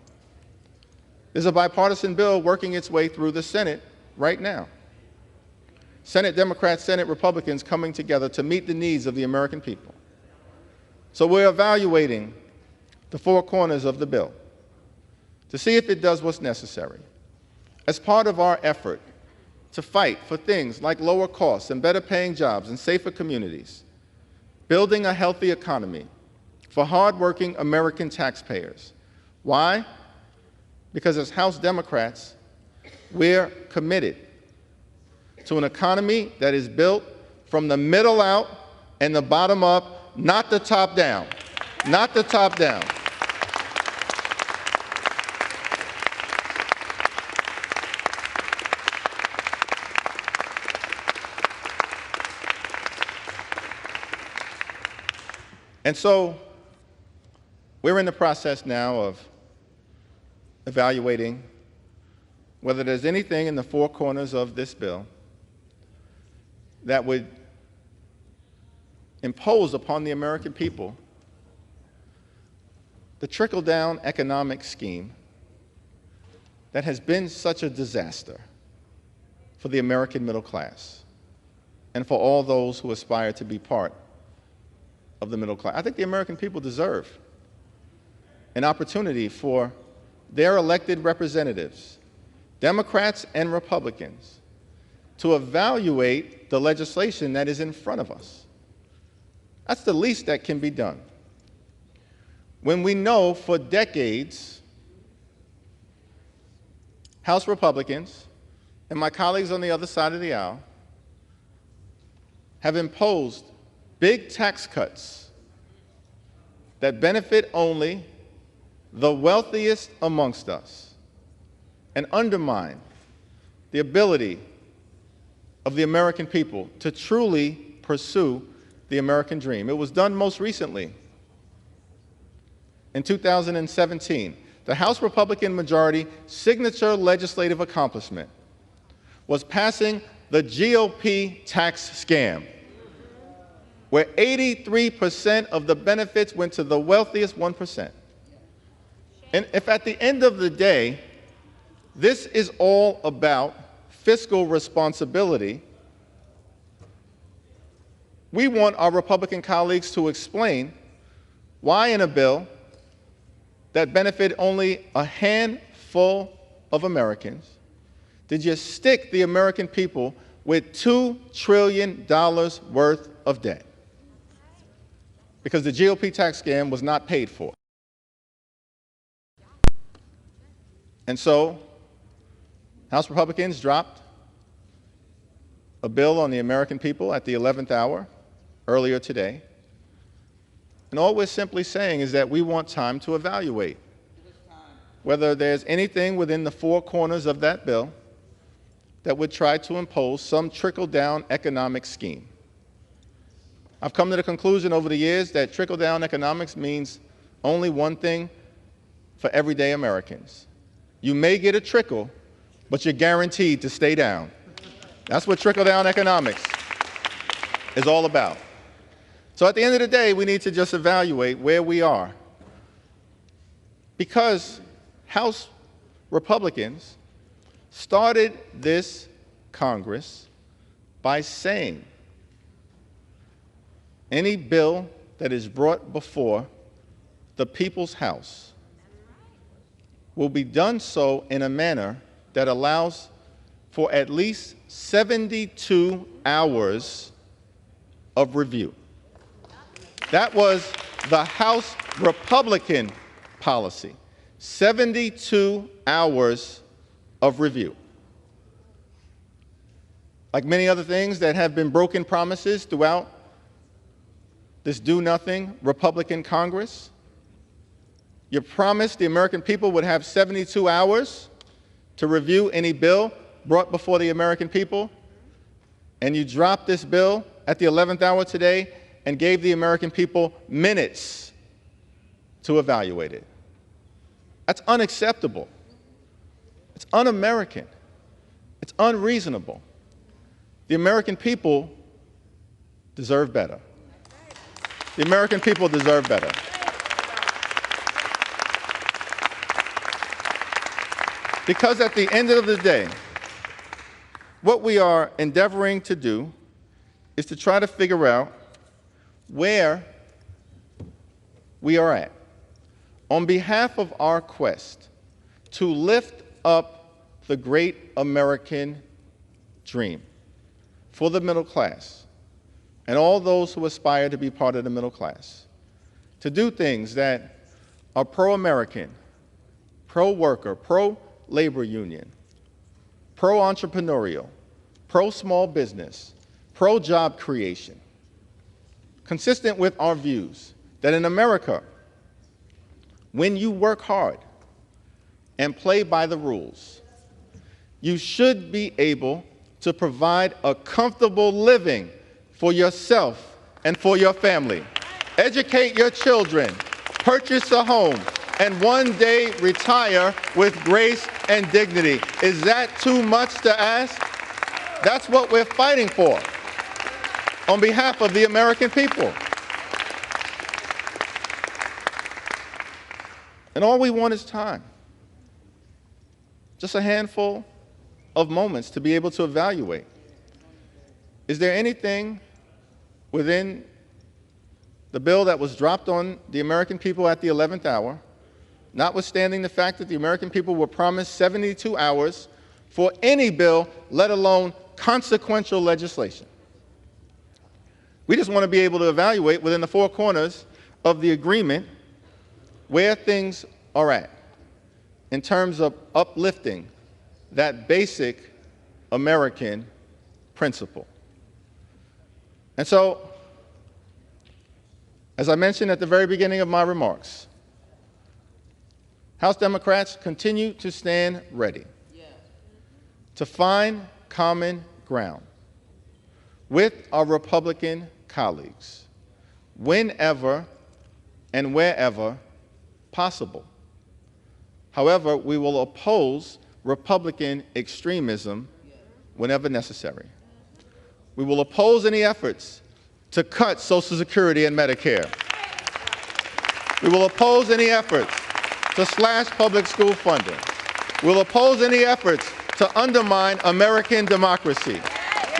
There's a bipartisan bill working its way through the Senate right now. Senate Democrats, Senate Republicans coming together to meet the needs of the American people. So we're evaluating the four corners of the bill to see if it does what's necessary as part of our effort to fight for things like lower costs and better paying jobs and safer communities, building a healthy economy for hardworking American taxpayers. Why? Because as House Democrats, we're committed to an economy that is built from the middle out and the bottom up, not the top down. Not the top down. And so we're in the process now of evaluating whether there's anything in the four corners of this bill that would impose upon the American people the trickle-down economic scheme that has been such a disaster for the American middle class and for all those who aspire to be part of the middle class. I think the American people deserve an opportunity for their elected representatives, Democrats and Republicans, to evaluate the legislation that is in front of us. That's the least that can be done. When we know for decades, House Republicans and my colleagues on the other side of the aisle have imposed big tax cuts that benefit only the wealthiest amongst us and undermine the ability of the American people to truly pursue the American dream. It was done most recently in 2017. The House Republican majority signature legislative accomplishment was passing the GOP tax scam, where 83% of the benefits went to the wealthiest 1%. And if at the end of the day, this is all about fiscal responsibility, we want our Republican colleagues to explain why in a bill that benefit only a handful of Americans did you stick the American people with $2 trillion worth of debt? Because the GOP tax scam was not paid for. And so, House Republicans dropped a bill on the American people at the 11th hour earlier today. And all we're simply saying is that we want time to evaluate whether there's anything within the four corners of that bill that would try to impose some trickle-down economic scheme. I've come to the conclusion over the years that trickle-down economics means only one thing for everyday Americans. You may get a trickle, but you're guaranteed to stay down. That's what trickle-down economics is all about. So at the end of the day, we need to just evaluate where we are. Because House Republicans started this Congress by saying any bill that is brought before the People's House will be done so in a manner that allows for at least 72 hours of review. That was the House Republican policy, 72 hours of review. Like many other things that have been broken promises throughout this do-nothing Republican Congress, you promised the American people would have 72 hours to review any bill brought before the American people, and you dropped this bill at the 11th hour today and gave the American people minutes to evaluate it. That's unacceptable. It's un-American. It's unreasonable. The American people deserve better. The American people deserve better. Because at the end of the day, what we are endeavoring to do is to try to figure out where we are at on behalf of our quest to lift up the great American dream for the middle class and all those who aspire to be part of the middle class, to do things that are pro-American, pro-worker, pro-labor union, pro-entrepreneurial, pro-small business, pro-job creation, consistent with our views that in America, when you work hard and play by the rules, you should be able to provide a comfortable living for yourself and for your family. Educate your children, purchase a home, and one day retire with grace and dignity. Is that too much to ask? That's what we're fighting for on behalf of the American people. And all we want is time. Just a handful of moments to be able to evaluate. Is there anything within the bill that was dropped on the American people at the 11th hour, notwithstanding the fact that the American people were promised 72 hours for any bill, let alone consequential legislation? We just want to be able to evaluate within the four corners of the agreement where things are at in terms of uplifting that basic American principle. And so, as I mentioned at the very beginning of my remarks, House Democrats continue to stand ready to find common ground with our Republican colleagues whenever and wherever possible. However, we will oppose Republican extremism whenever necessary. We will oppose any efforts to cut Social Security and Medicare. We will oppose any efforts to slash public school funding. We will oppose any efforts to undermine American democracy.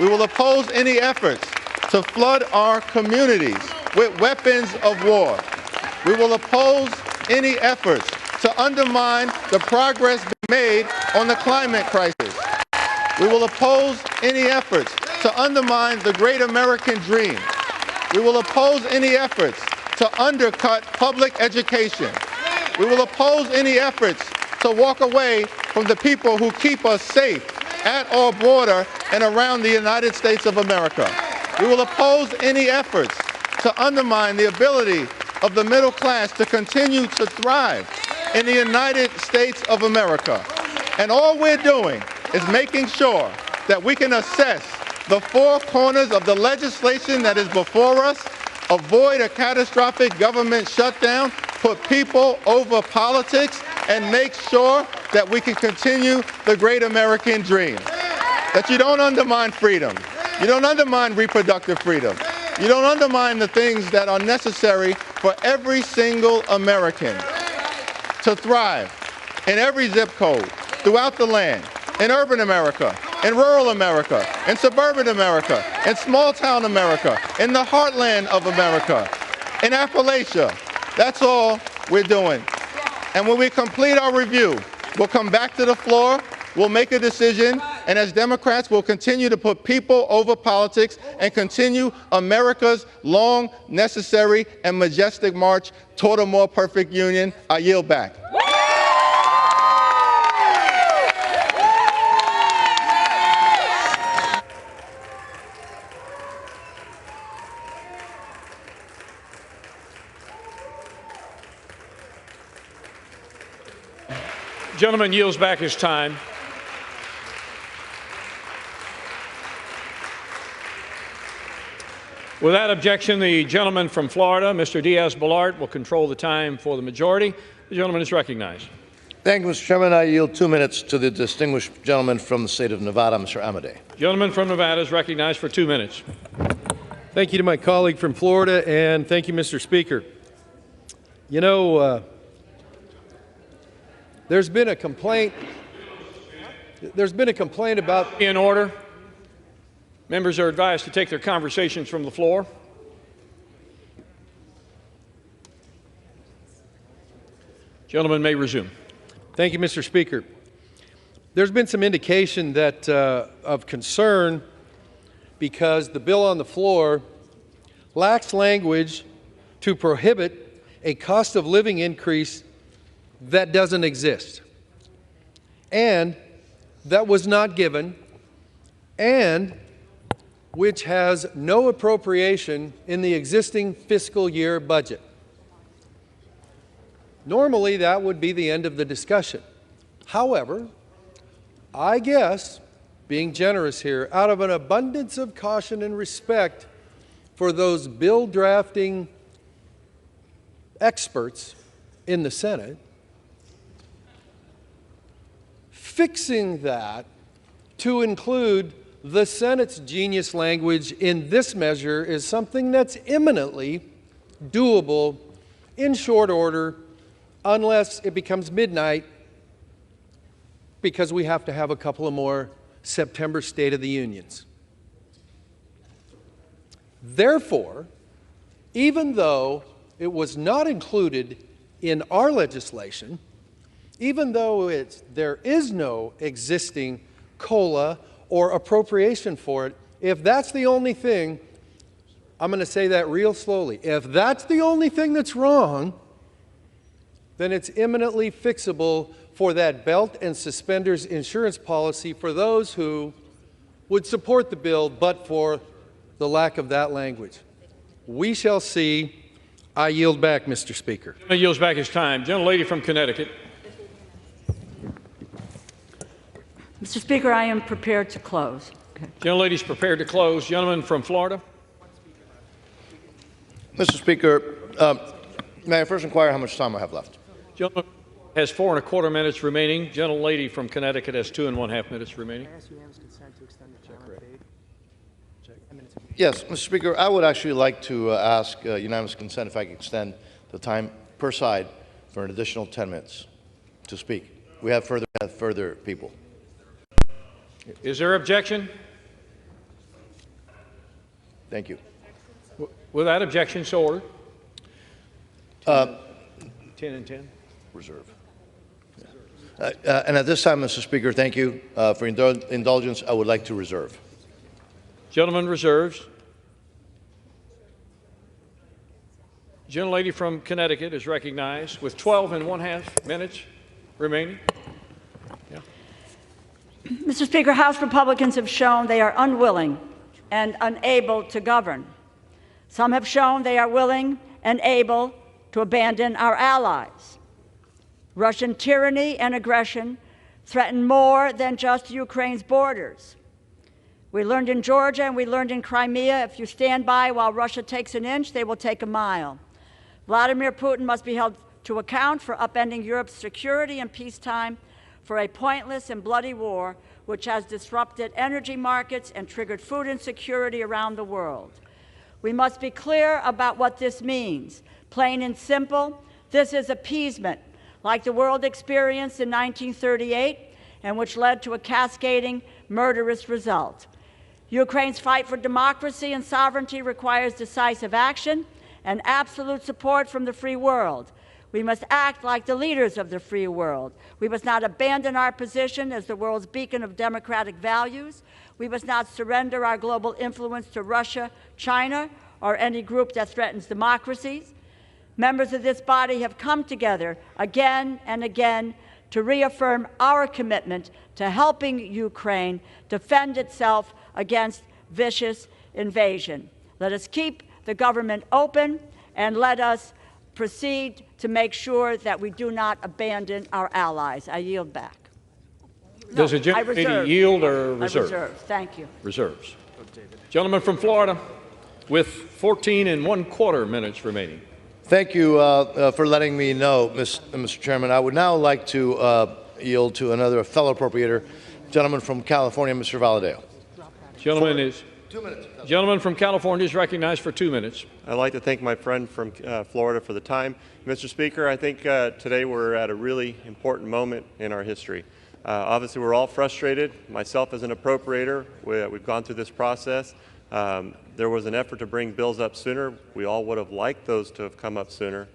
We will oppose any efforts to flood our communities with weapons of war. We will oppose any efforts to undermine the progress made on the climate crisis. We will oppose any efforts to undermine the great American dream. We will oppose any efforts to undercut public education. We will oppose any efforts to walk away from the people who keep us safe at our border and around the United States of America. We will oppose any efforts to undermine the ability of the middle class to continue to thrive in the United States of America. And all we're doing is making sure that we can assess the four corners of the legislation that is before us, avoid a catastrophic government shutdown, put people over politics, and make sure that we can continue the great American dream. That you don't undermine freedom. You don't undermine reproductive freedom. You don't undermine the things that are necessary for every single American to thrive in every zip code, throughout the land, in urban America, in rural America, in suburban America, in small-town America, in the heartland of America, in Appalachia. That's all we're doing. And when we complete our review, we'll come back to the floor, we'll make a decision, and as Democrats, we'll continue to put people over politics and continue America's long, necessary, and majestic march toward a more perfect union. I yield back. Gentleman yields back his time. Without objection, the gentleman from Florida, Mr. Diaz-Balart, will control the time for the majority. The gentleman is recognized. Thank you, Mr. Chairman. I yield 2 minutes to the distinguished gentleman from the state of Nevada, Mr. Amedee. Gentleman from Nevada is recognized for 2 minutes. Thank you to my colleague from Florida, and thank you, Mr. Speaker. You know, there's been a complaint about... In order. Members are advised to take their conversations from the floor. Gentleman may resume. Thank you, Mr. Speaker. There's been some indication that of concern because the bill on the floor lacks language to prohibit a cost of living increase that doesn't exist, and that was not given, and which has no appropriation in the existing fiscal year budget. Normally, that would be the end of the discussion. However, I guess, being generous here, out of an abundance of caution and respect for those bill drafting experts in the Senate, fixing that to include the Senate's genius language in this measure is something that's imminently doable in short order, unless it becomes midnight, because we have to have a couple of more September State of the Unions. Therefore, even though it was not included in our legislation, even though there is no existing COLA or appropriation for it, if that's the only thing, I'm going to say that real slowly, if that's the only thing that's wrong, then it's imminently fixable for that belt and suspenders insurance policy for those who would support the bill but for the lack of that language. We shall see. I yield back, Mr. Speaker. He yields back his time. Gentlelady from Connecticut. Mr. Speaker, I am prepared to close. Okay. Gentlelady's prepared to close. Gentleman from Florida. Mr. Speaker, may I first inquire how much time I have left? Gentleman has 4¼ minutes remaining. Gentlelady from Connecticut has 2½ minutes remaining. Yes, Mr. Speaker, I would actually like to ask unanimous consent if I could extend the time per side for an additional 10 minutes to speak. We have further people. Is there objection? Thank you. Without objection, so ordered. 10 and 10. Reserve. And at this time, Mr. Speaker, thank you for indulgence. I would like to reserve. Gentleman reserves. Gentlelady from Connecticut is recognized with 12½ minutes remaining. Yeah. Mr. Speaker, House Republicans have shown they are unwilling and unable to govern. Some have shown they are willing and able to abandon our allies. Russian tyranny and aggression threaten more than just Ukraine's borders. We learned in Georgia and we learned in Crimea, if you stand by while Russia takes an inch, they will take a mile. Vladimir Putin must be held to account for upending Europe's security in peacetime, for a pointless and bloody war which has disrupted energy markets and triggered food insecurity around the world. We must be clear about what this means. Plain and simple, this is appeasement, like the world experienced in 1938, and which led to a cascading, murderous result. Ukraine's fight for democracy and sovereignty requires decisive action and absolute support from the free world. We must act like the leaders of the free world. We must not abandon our position as the world's beacon of democratic values. We must not surrender our global influence to Russia, China, or any group that threatens democracies. Members of this body have come together again and again to reaffirm our commitment to helping Ukraine defend itself against vicious invasion. Let us keep the government open, and let us proceed to make sure that we do not abandon our allies. I yield back. Does the gentlelady yield or reserve? I reserve. Thank you. Reserves. Gentleman from Florida with 14¼ minutes remaining. Thank you for letting me know, Mr. Chairman. I would now like to yield to another fellow appropriator, gentleman from California, Mr. Valadao. Gentleman from California is recognized for 2 minutes. I'd like to thank my friend from Florida for the time. Mr. Speaker, I think today we're at a really important moment in our history. Obviously, we're all frustrated. Myself as an appropriator, we've gone through this process. There was an effort to bring bills up sooner. We all would have liked those to have come up sooner.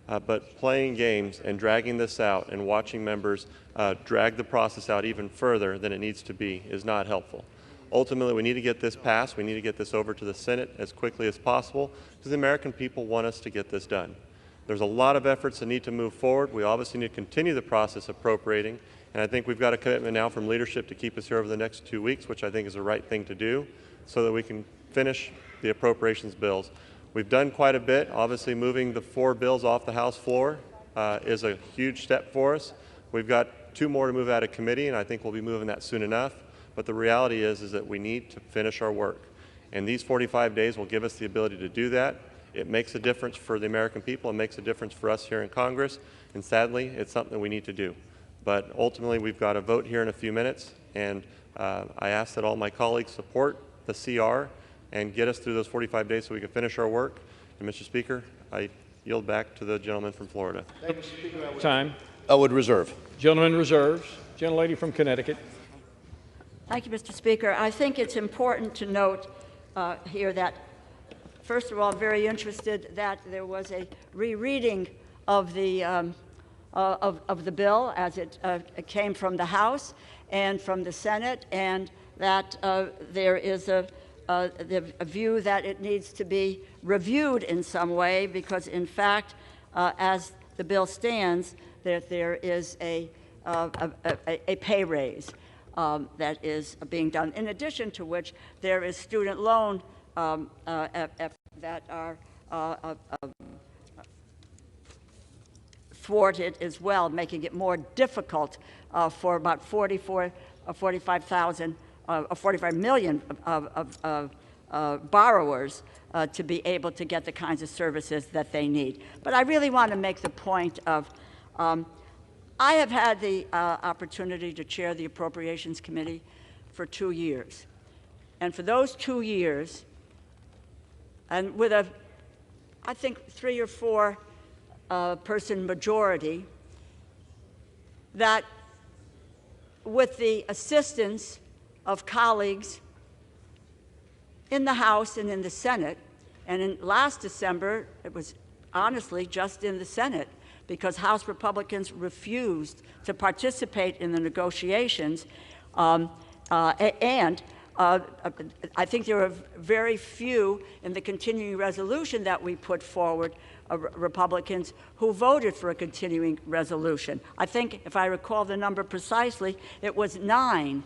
But playing games and dragging this out and watching members drag the process out even further than it needs to be is not helpful. Ultimately, we need to get this passed. We need to get this over to the Senate as quickly as possible because the American people want us to get this done. There's a lot of efforts that need to move forward. We obviously need to continue the process of appropriating, and I think we've got a commitment now from leadership to keep us here over the next 2 weeks, which I think is the right thing to do so that we can finish the appropriations bills. We've done quite a bit. Obviously, moving the 4 bills off the House floor is a huge step for us. We've got 2 more to move out of committee, and I think we'll be moving that soon enough. But the reality is that we need to finish our work. And these 45 days will give us the ability to do that. It makes a difference for the American people. It makes a difference for us here in Congress. And sadly, it's something we need to do. But ultimately, we've got a vote here in a few minutes. And I ask that all my colleagues support the CR and get us through those 45 days so we can finish our work. And Mr. Speaker, I yield back to the gentleman from Florida. Thank you, Mr. Speaker. Time. I would reserve. Gentleman reserves. Gentlelady from Connecticut. Thank you, Mr. Speaker. I think it's important to note here that, first of all, I'm very interested that there was a rereading of the bill as it came from the House and from the Senate, and that there is a view that it needs to be reviewed in some way because, in fact, as the bill stands, that there is a pay raise. That is being done. In addition to which, there is student loan that are thwarted as well, making it more difficult for about 44 of 45 million borrowers to be able to get the kinds of services that they need. But I really want to make the point of, I have had the opportunity to chair the Appropriations Committee for 2 years. And for those 2 years, and with a, I think, 3 or 4 person majority, that with the assistance of colleagues in the House and in the Senate, and in last December, it was honestly just in the Senate, because House Republicans refused to participate in the negotiations, I think there were very few in the continuing resolution that we put forward, Republicans who voted for a continuing resolution. I think, if I recall the number precisely, it was 9.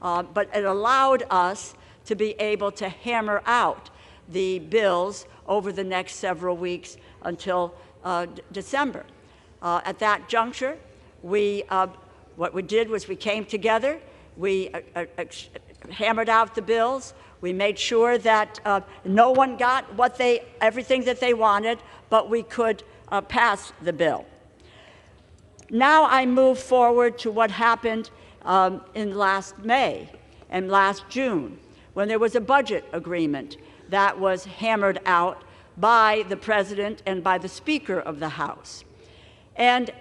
But it allowed us to be able to hammer out the bills over the next several weeks until December. At that juncture, what we did was we came together, we hammered out the bills, we made sure that no one got everything that they wanted, but we could pass the bill. Now I move forward to what happened in last May and last June, when there was a budget agreement that was hammered out by the President and by the Speaker of the House. And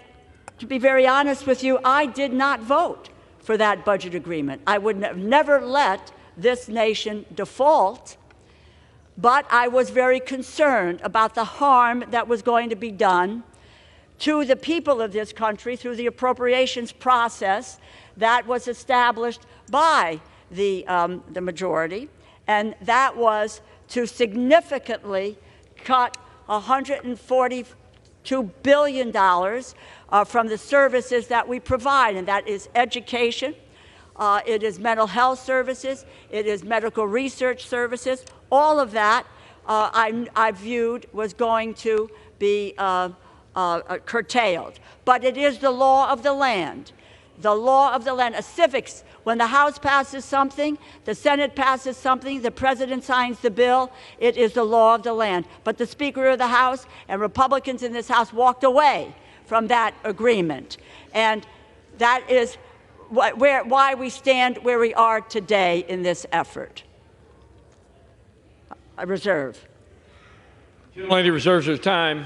to be very honest with you, I did not vote for that budget agreement. I would have never let this nation default, but I was very concerned about the harm that was going to be done to the people of this country through the appropriations process that was established by the majority, and that was to significantly cut $142 billion from the services that we provide, and that is education, it is mental health services, it is medical research services. All of that I viewed was going to be curtailed. But it is the law of the land. The law of the land, a civics. When the House passes something, the Senate passes something, the President signs the bill, it is the law of the land. But the Speaker of the House and Republicans in this House walked away from that agreement. And that is why we stand where we are today in this effort. I reserve. Lady reserves her time.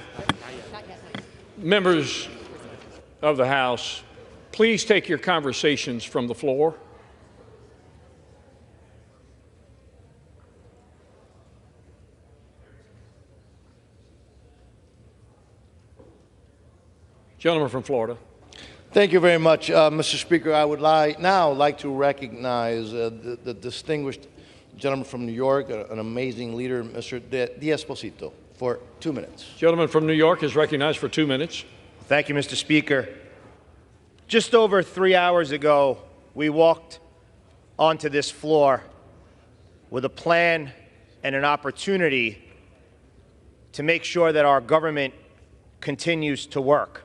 Members of the House, please take your conversations from the floor. Gentleman from Florida. Thank you very much, Mr. Speaker. I would now like to recognize the distinguished gentleman from New York, an amazing leader, Mr. D'Esposito, for 2 minutes. Gentleman from New York is recognized for 2 minutes. Thank you, Mr. Speaker. Just over 3 hours ago, we walked onto this floor with a plan and an opportunity to make sure that our government continues to work.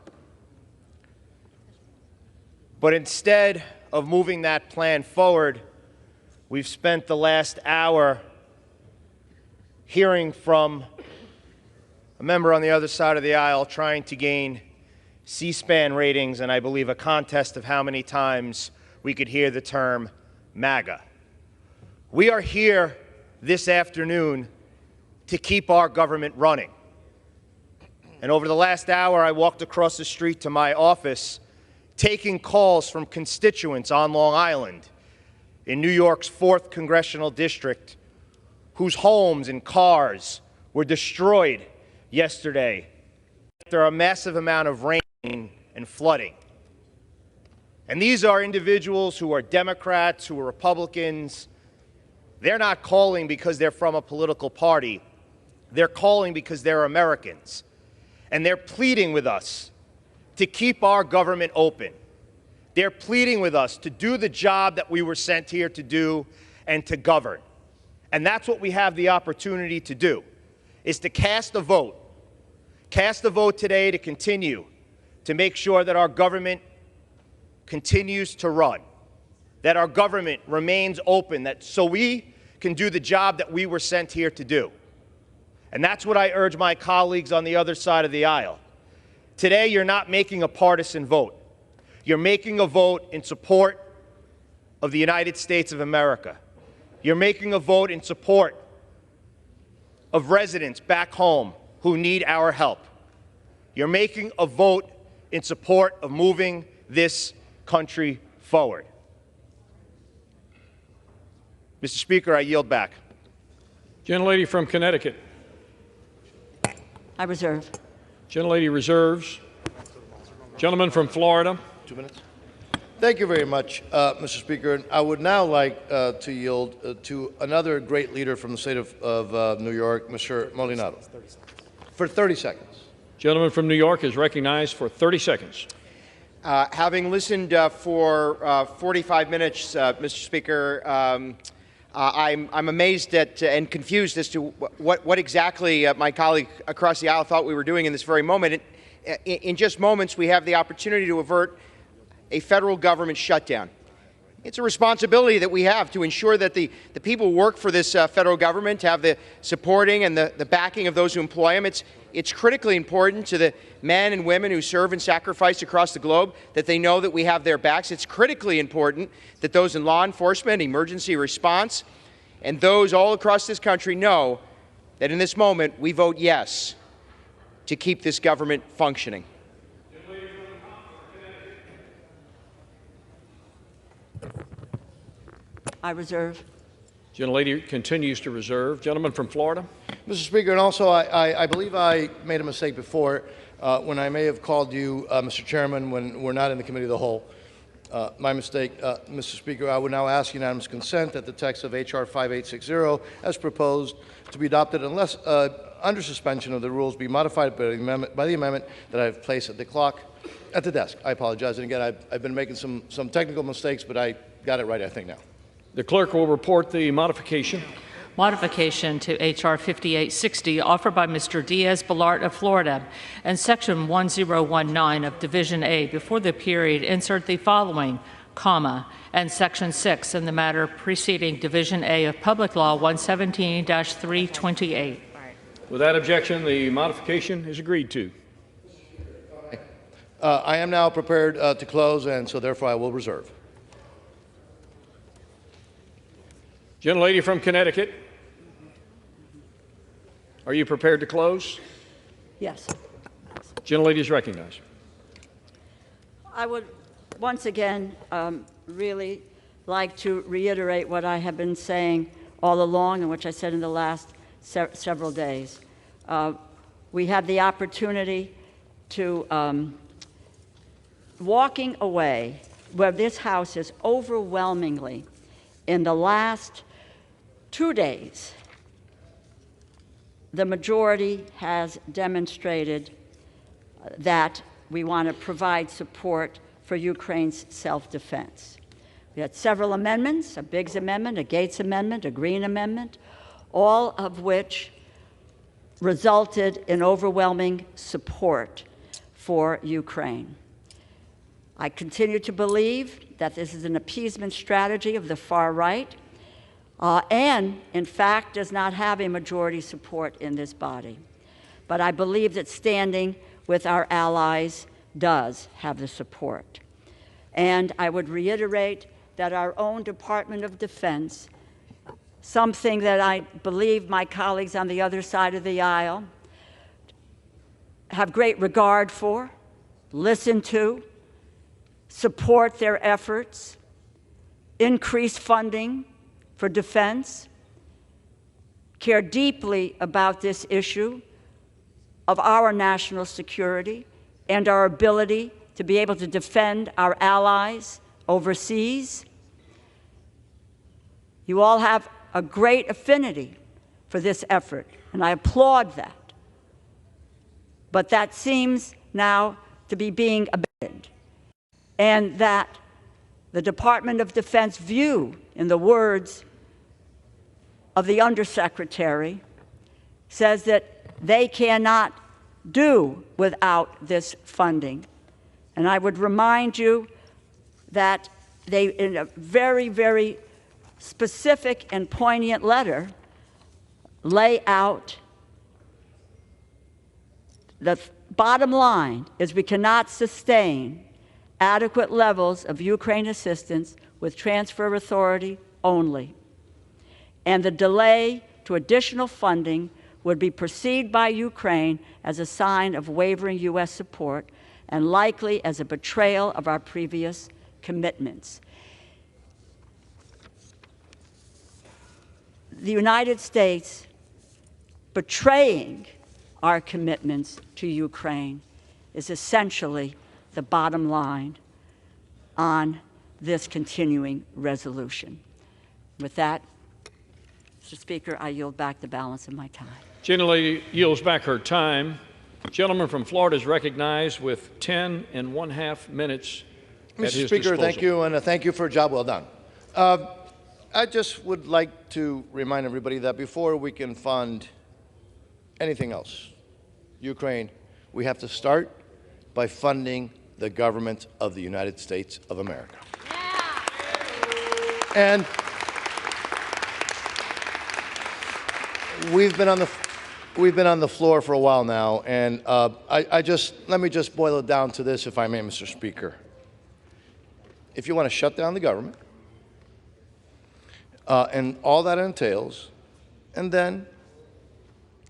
But instead of moving that plan forward, we've spent the last hour hearing from a member on the other side of the aisle trying to gain C-SPAN ratings, and I believe a contest of how many times we could hear the term MAGA. We are here this afternoon to keep our government running. And over the last hour, I walked across the street to my office taking calls from constituents on Long Island in New York's 4th Congressional District whose homes and cars were destroyed yesterday after a massive amount of rain and flooding. And these are individuals who are Democrats, who are Republicans. They're not calling because they're from a political party. They're calling because they're Americans. And they're pleading with us to keep our government open. They're pleading with us to do the job that we were sent here to do and to govern. And that's what we have the opportunity to do, is to cast a vote. Cast a vote today to continue to make sure that our government continues to run. that our government remains open, so we can do the job that we were sent here to do. And that's what I urge my colleagues on the other side of the aisle. Today, you're not making a partisan vote. You're making a vote in support of the United States of America. You're making a vote in support of residents back home who need our help. You're making a vote in support of moving this country forward. Mr. Speaker, I yield back. Gentlelady from Connecticut. I reserve. Gentlelady reserves. Gentleman from Florida. 2 minutes. Thank you very much, Mr. Speaker. And I would now like to yield to another great leader from the state of New York, Mr. Molinaro, for 30 seconds. Gentleman from New York is recognized for 30 seconds. Having listened for 45 minutes, Mr. Speaker, I'm amazed at and confused as to what exactly my colleague across the aisle thought we were doing in this very moment. In just moments, we have the opportunity to avert a federal government shutdown. It's a responsibility that we have to ensure that the people who work for this federal government have the supporting and the backing of those who employ them. It's critically important to the men and women who serve and sacrifice across the globe that they know that we have their backs. It's critically important that those in law enforcement, emergency response, and those all across this country know that in this moment we vote yes to keep this government functioning. I reserve. Gentlelady continues to reserve. Gentleman from Florida. Mr. Speaker, and also I believe I made a mistake before when I may have called you Mr. Chairman when we're not in the Committee of the Whole. My mistake, Mr. Speaker. I would now ask unanimous consent that the text of H.R. 5860 as proposed to be adopted unless under suspension of the rules be modified by the amendment that I have placed at the desk. I apologize. And again, I've been making some technical mistakes, but I got it right, I think, now. The clerk will report the modification. Modification to H.R. 5860 offered by Mr. Diaz-Balart of Florida and Section 1019 of Division A before the period insert the following, comma, and Section 6 in the matter preceding Division A of Public Law 117-328. Without objection, the modification is agreed to. I am now prepared to close, and so therefore I will reserve. Gentlelady from Connecticut, are you prepared to close? Yes. Gentlelady is recognized. I would once again really like to reiterate what I have been saying all along and which I said in the last several days. We have the opportunity to walking away where this House is overwhelmingly in the last 2 days, the majority has demonstrated that we want to provide support for Ukraine's self-defense. We had several amendments, a Biggs amendment, a Gates amendment, a Green amendment, all of which resulted in overwhelming support for Ukraine. I continue to believe that this is an appeasement strategy of the far right and, in fact, does not have a majority support in this body. But I believe that standing with our allies does have the support. And I would reiterate that our own Department of Defense, something that I believe my colleagues on the other side of the aisle have great regard for, listen to, support their efforts, increase funding for defense, care deeply about this issue of our national security and our ability to be able to defend our allies overseas. You all have a great affinity for this effort, and I applaud that. But that seems now to be being abandoned, and that the Department of Defense view, in the words of the Undersecretary, says that they cannot do without this funding. And I would remind you that they, in a very, very specific and poignant letter, lay out the bottom line is we cannot sustain adequate levels of Ukraine assistance with transfer authority only. And the delay to additional funding would be perceived by Ukraine as a sign of wavering U.S. support and likely as a betrayal of our previous commitments. The United States betraying our commitments to Ukraine is essentially the bottom line on this continuing resolution. With that, Mr. Speaker, I yield back the balance of my time. Gentlelady yields back her time. Gentleman from Florida is recognized with 10 1/2 minutes at his Mr. Speaker, disposal. thank you, and thank you for a job well done. I just would like to remind everybody that before we can fund anything else, Ukraine, we have to start by funding the government of the United States of America. And we've been on the floor for a while now, and let me just boil it down to this, if I may, Mr. Speaker. If you want to shut down the government, and all that entails, and then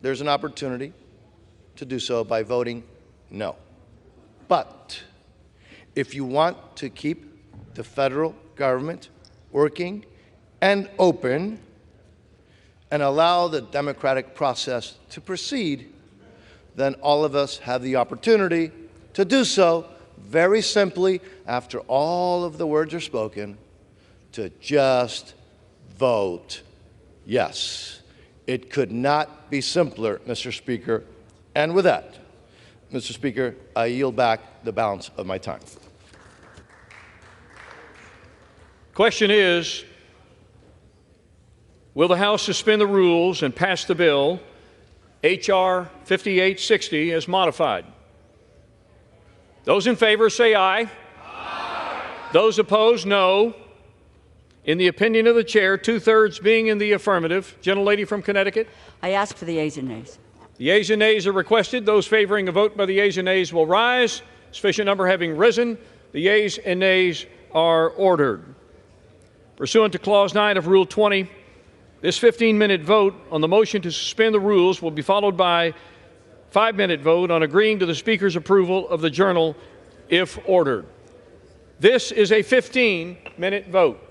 there's an opportunity to do so by voting no. But if you want to keep the federal government working and open and allow the democratic process to proceed, then all of us have the opportunity to do so very simply, after all of the words are spoken, to just vote yes. It could not be simpler, Mr. Speaker. And with that, Mr. Speaker, I yield back the balance of my time. Question is, will the House suspend the rules and pass the bill, H.R. 5860, as modified? Those in favor say aye. Aye. Those opposed, no. In the opinion of the chair, 2/3 being in the affirmative. Gentlelady from Connecticut. I ask for the yeas and nays. The yeas and nays are requested. Those favoring a vote by the yeas and nays will rise. Sufficient number having risen, the yeas and nays are ordered. Pursuant to Clause 9 of Rule 20, this 15-minute vote on the motion to suspend the rules will be followed by a 5-minute vote on agreeing to the Speaker's approval of the journal if ordered. This is a 15-minute vote.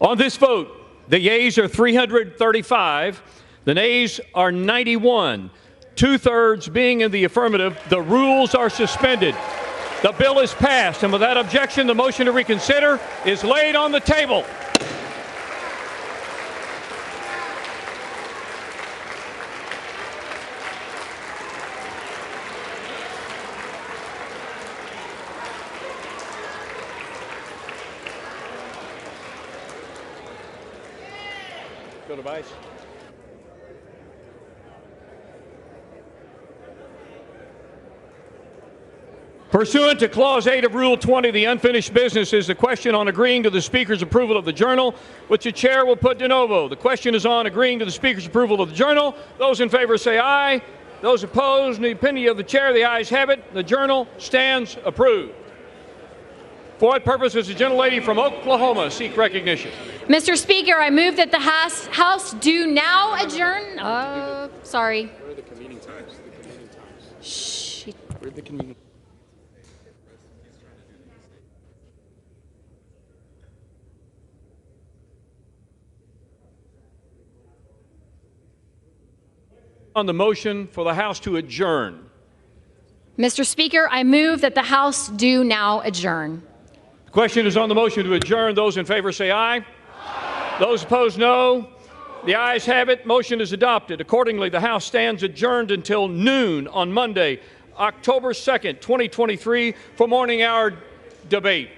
On this vote, the yeas are 335, the nays are 91. Two-thirds being in the affirmative, the rules are suspended. The bill is passed, and without objection, the motion to reconsider is laid on the table. Go to Vice. Pursuant to Clause 8 of Rule 20, the unfinished business is the question on agreeing to the Speaker's approval of the Journal, which the Chair will put de novo. The question is on agreeing to the Speaker's approval of the Journal. Those in favor say aye. Those opposed, in the opinion of the Chair, the ayes have it. The Journal stands approved. For what purpose does the gentlelady from Oklahoma seek recognition? Mr. Speaker, I move that the House do now adjourn. Sorry. Where are the convening times? The convening times. Shh. Where are the convening? On the motion for the House to adjourn. Mr. Speaker, I move that the House do now adjourn. The question is on the motion to adjourn. Those in favor say aye. Aye. Those opposed, no. The ayes have it. Motion is adopted. Accordingly, the House stands adjourned until noon on Monday, October 2nd, 2023, for morning hour debate.